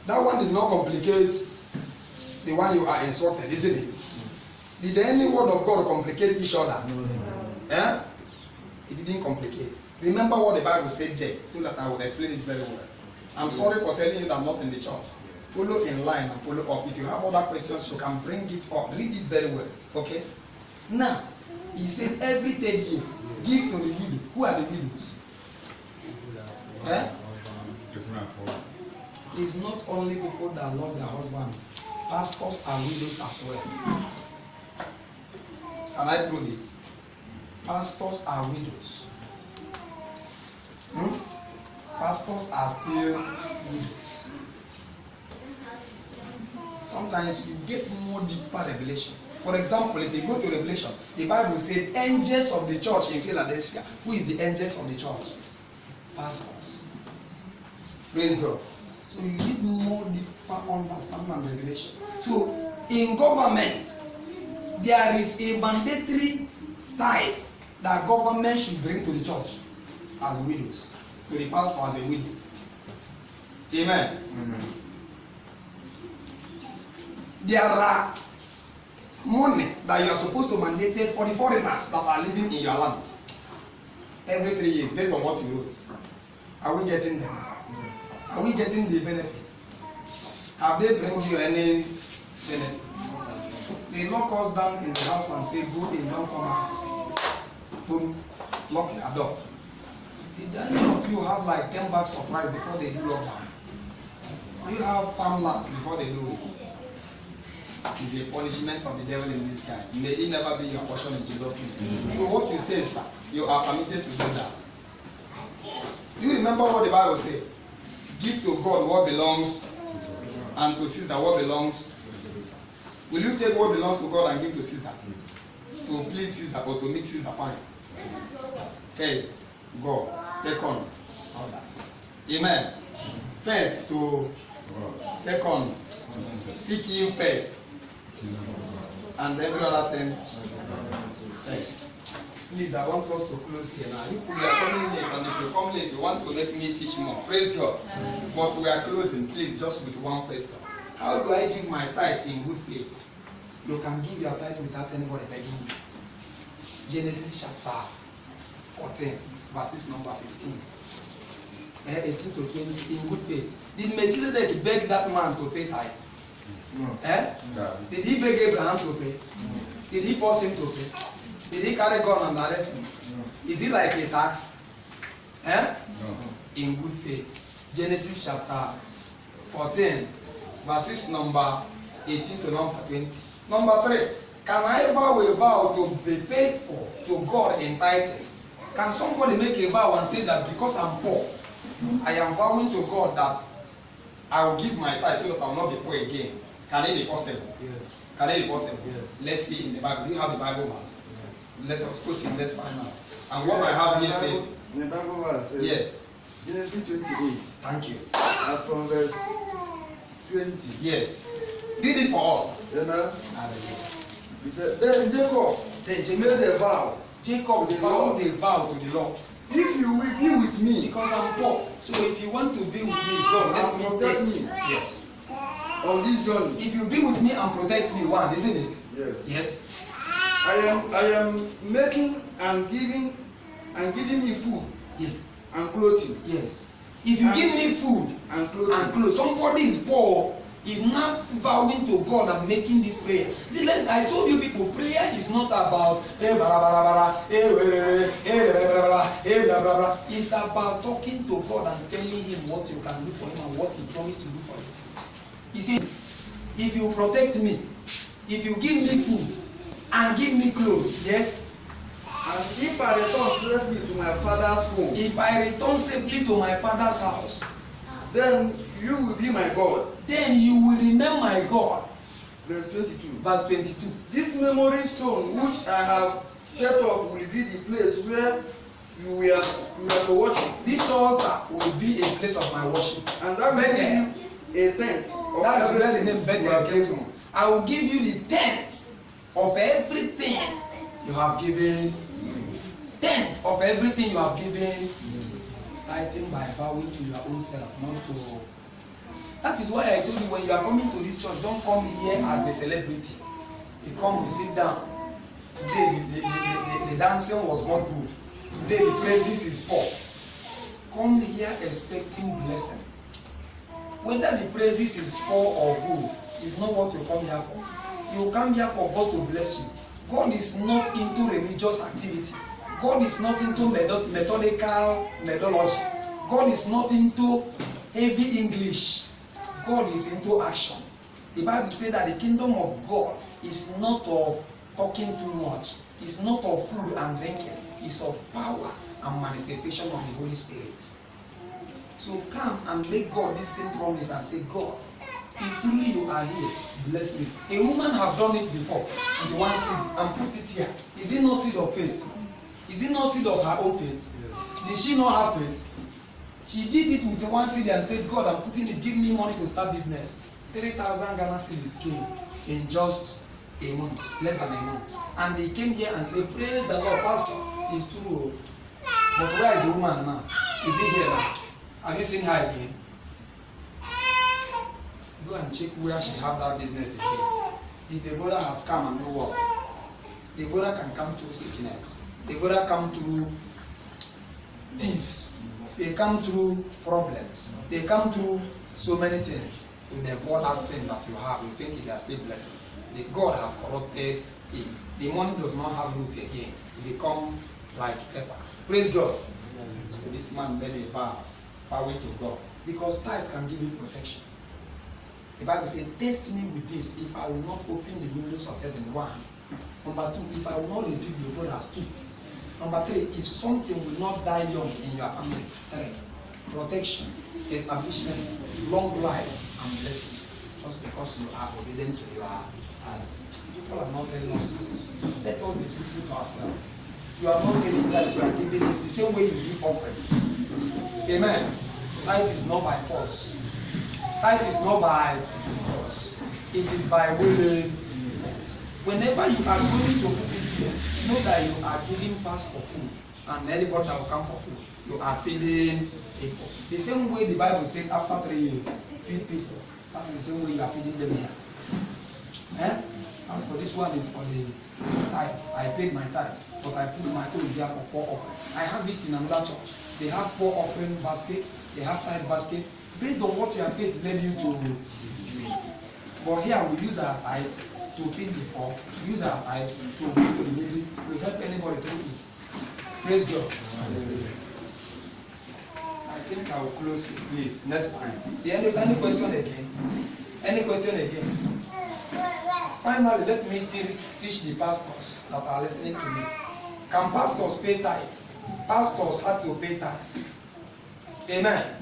G: That one did not complicate the one you are instructed, isn't it? Did any word of God complicate each other? Eh? It didn't complicate. Remember what the Bible said there, so that I will explain it very well. I'm sorry for telling you that I'm not in the church. Follow in line and follow up. If you have other questions, you can bring it up. Read it very well. Okay? Now, he said every third year, give to the widow. Who are the widows? Eh? It's not only people that lost their husband. Pastors are widows as well. Can I prove it? Pastors are widows. Pastors are still widows. Sometimes you get more deeper revelation. For example, if you go to Revelation, the Bible said angels of the church in Philadelphia. Who is the angels of the church? Pastors. Praise God. So you need more deeper understanding and revelation. So in government, there is a mandatory tithe that government should bring to the church as widows, to the pastor as a widow. Amen. There are money that you are supposed to mandate for the foreigners that are living in your land every 3 years, based on what you wrote. Are we getting them? Are we getting the benefits? Have they bring you any benefit? They lock us down in the house and say, go in, don't come out. Boom, lock your door. Did any of you have like 10 bags of rice before they do lockdown? Do you have farmlands before they do it? It's a punishment of the devil in disguise. May it never be your portion in Jesus' name. So what you say, sir, you are permitted to do that. Do you remember what the Bible says? Give to God what belongs, and to Caesar what belongs. Will you take what belongs to God and give to Caesar? To please Caesar or to make Caesar fine? First, God. Second, others. Amen. First to second. Seek ye first. And every other thing first. Please, I want us to close here now. You are coming late, and if you come late, you want to let me teach more. Praise God. But we are closing, please, just with one question. How do I give my tithe in good faith? You can give your tithe without anybody begging you. Genesis chapter 14, verses number 15. 18 to 20, in good faith. Did Melchizedek beg that man to pay tithe?
H: No.
G: No. Did he beg Abraham to pay? Did he force him to pay? Did he carry gun and arrest him? No. Is it like a tax? No. In good faith. Genesis chapter 14, verses number 18 to number 20. Number 3. Can I vow to be faithful to God in tithing? Can somebody make a vow and say that because I'm poor, I am vowing to God that I will give my tithe so that I will not be poor again? Can it be possible? Yes. Can it be possible? Yes. Let's see in the Bible. Do you have the Bible verse? Yes. Let us put it, let's find out. And what I have here says,
E: the Bible verse says,
G: yes.
E: Genesis 28.
G: Thank you.
E: That's from verse 20.
G: Yes. Read it for us.
E: He said, then Jacob made a vow.
G: Jacob vowed a vow to the Lord.
E: If you will be with me,
G: because I'm poor. So if you want to be with me, God, let me test you. Yes.
E: On this journey.
G: If you be with me and protect me, one, isn't it?
E: Yes.
G: Yes.
E: I am making and giving me food.
G: Yes.
E: And clothing.
G: Yes. If you give me food
E: and clothing.
G: Somebody is poor, is not vowing to God and making this prayer. See, I told you people, prayer is not about it's about talking to God and telling him what you can do for him and what he promised to do for you. You see, if you protect me, if you give me food and give me clothes, yes.
E: And if I return safely to my father's home,
G: if I return safely to my father's house,
E: then you will be my God.
G: Then you will remain my God.
E: Verse 22.
G: Verse 22.
E: This memory stone which I have set up will be the place where you are to worship.
G: This altar will be a place of my worship.
E: And that will give you a tenth of
G: that's
E: everything
G: where the name Bethel came from. I will give you the tenth of everything you have given. Tenth of everything you have given. Tithing by vowing to your own self, not to. That is why I told you when you are coming to this church, don't come here as a celebrity. You come, you sit down. Today the dancing was not good. Today the praises is poor. Come here expecting blessing. Whether the praises is poor or good is not what you come here for. You come here for God to bless you. God is not into religious activity. God is not into methodical methodology. God is not into heavy English. God is into action. The Bible says that the kingdom of God is not of talking too much. It's not of food and drinking. It's of power and manifestation of the Holy Spirit. So come and make God this same promise and say, God, if truly you are here, bless me. A woman have done it before with one seed and put it here. Is it no seed of faith? Is it no seed of her own faith? Yes. Did she not have faith? She did it with one seed and said, God, I'm putting it, give me money to start business. 3,000 Ghana cedis came in just a month, less than a month. And they came here and said, praise the Lord, Pastor, it's true. But where is the woman now? Is he here now? Have you seen her again? Go and check where she have that business again. The devourer has come and do what? The devourer can come through sickness. The devourer come through thieves. They come through problems. They come through so many things. To devour that thing that you have, you think it is still blessing. The God have corrupted it. The money does not have root again. It become like pepper. Praise God. So this man made a vow to God. Because tithe can give you protection. The Bible says, test me with this if I will not open the windows of heaven. 1. Number 2, if I will not rebuke the God as 2. Number 3, if something will not die young in your family. 3. Protection, establishment, long life, and blessing. Just because you are obedient to your parents. People are not telling us truth. Let us be truthful to ourselves. You are not getting that, you are giving it the same way you give offering. Amen. Tithe is not by force. Tithe is not by force. It is by willingness. Whenever you are going to put it here, know that you are giving pastor food. And anybody that will come for food, you are feeding people. The same way the Bible said after 3 years, feed people. That is the same way you are feeding them here. As for this one is for the tithe. I paid my tithe, but I put my own here for poor offering. I have it in another church. They have poor offering basket, they have tithe basket. Based on what your faith led you to do. But here we use our tithe to feed the poor, use our tithe to give to the needy, we help anybody to eat. Praise God. I think I will close it, please, next time. Any question again? Any question again? Finally, let me teach the pastors that are listening to me. Can pastors pay tithe? Pastors have to pay tithe. Amen.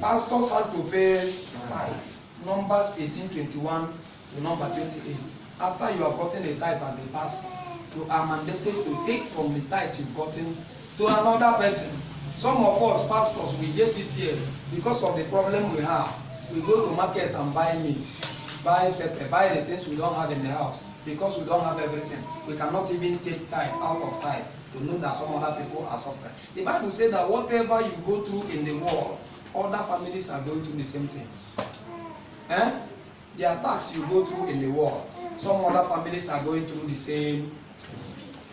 G: Pastors have to pay tithe. Numbers 18:21 to number 28. After you have gotten a tithe as a pastor, you are mandated to take from the tithe you've gotten to another person. Some of us pastors, we get it here because of the problem we have. We go to market and buy meat, buy pepper, buy the things we don't have in the house. Because we don't have everything, we cannot even take tithe out of tithe to know that some other people are suffering. The Bible says that whatever you go through in the world, other families are going through the same thing. The attacks you go through in the world, some other families are going through the same.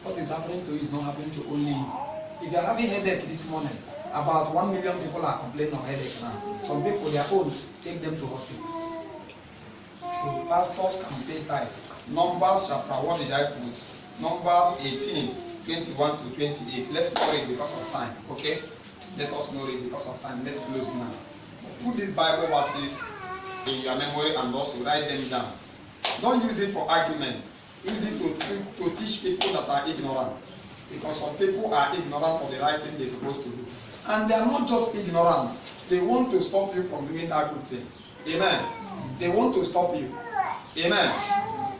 G: What is happening to you is not happening to only you. If you are having headache this morning, about 1 million people are complaining of headache now. Some people, their own, take them to hospital. So pastors can pay tithe. Numbers chapter, what did I put? Numbers 18:21 to 28. Let's not read because of time, okay? Let us not read because of time. Let's close now. Put these Bible verses in your memory and also write them down. Don't use it for argument. Use it to teach people that are ignorant. Because some people are ignorant of the right thing they're supposed to do. And they are not just ignorant. They want to stop you from doing that good thing. Amen. They want to stop you. Amen.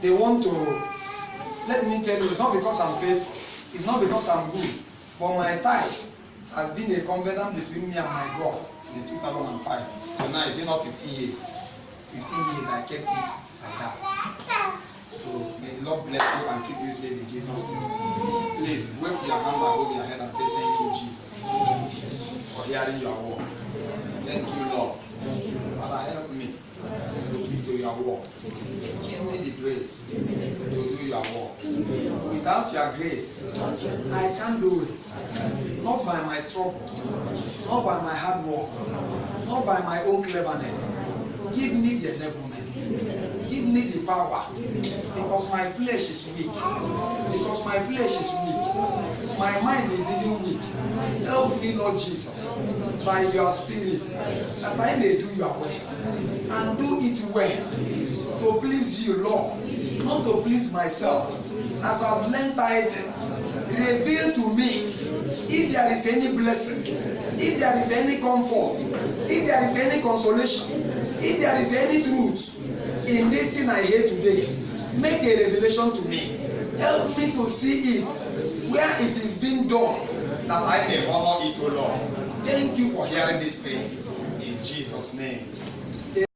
G: They want to, let me tell you, it's not because I'm faithful. It's not because I'm good. But my tithe has been a covenant between me and my God since 2005. So now it's not 15 years. 15 years I kept it like that. So may the Lord bless you and keep you safe in Jesus' name. Please wave your hand above your head and say thank you, Jesus, for hearing your word. Thank you, Lord. Father, help me to keep to your word. Give me the grace to do your work. Without your grace, I can't do it. Not by my struggle, not by my hard work, not by my own cleverness. Give me the enablement. Give me the power. Because my flesh is weak. Because my flesh is weak. My mind is even weak. Help me, Lord Jesus, by your spirit, that I may do your work. And do it well. To please you, Lord. Not to please myself. As I've learned tithing, reveal to me if there is any blessing, if there is any comfort, if there is any consolation, if there is any truth in this thing I hear today. Make a revelation to me. Help me to see it where it is being done, that I may honor it, O Lord. Thank you for hearing this prayer. In Jesus' name.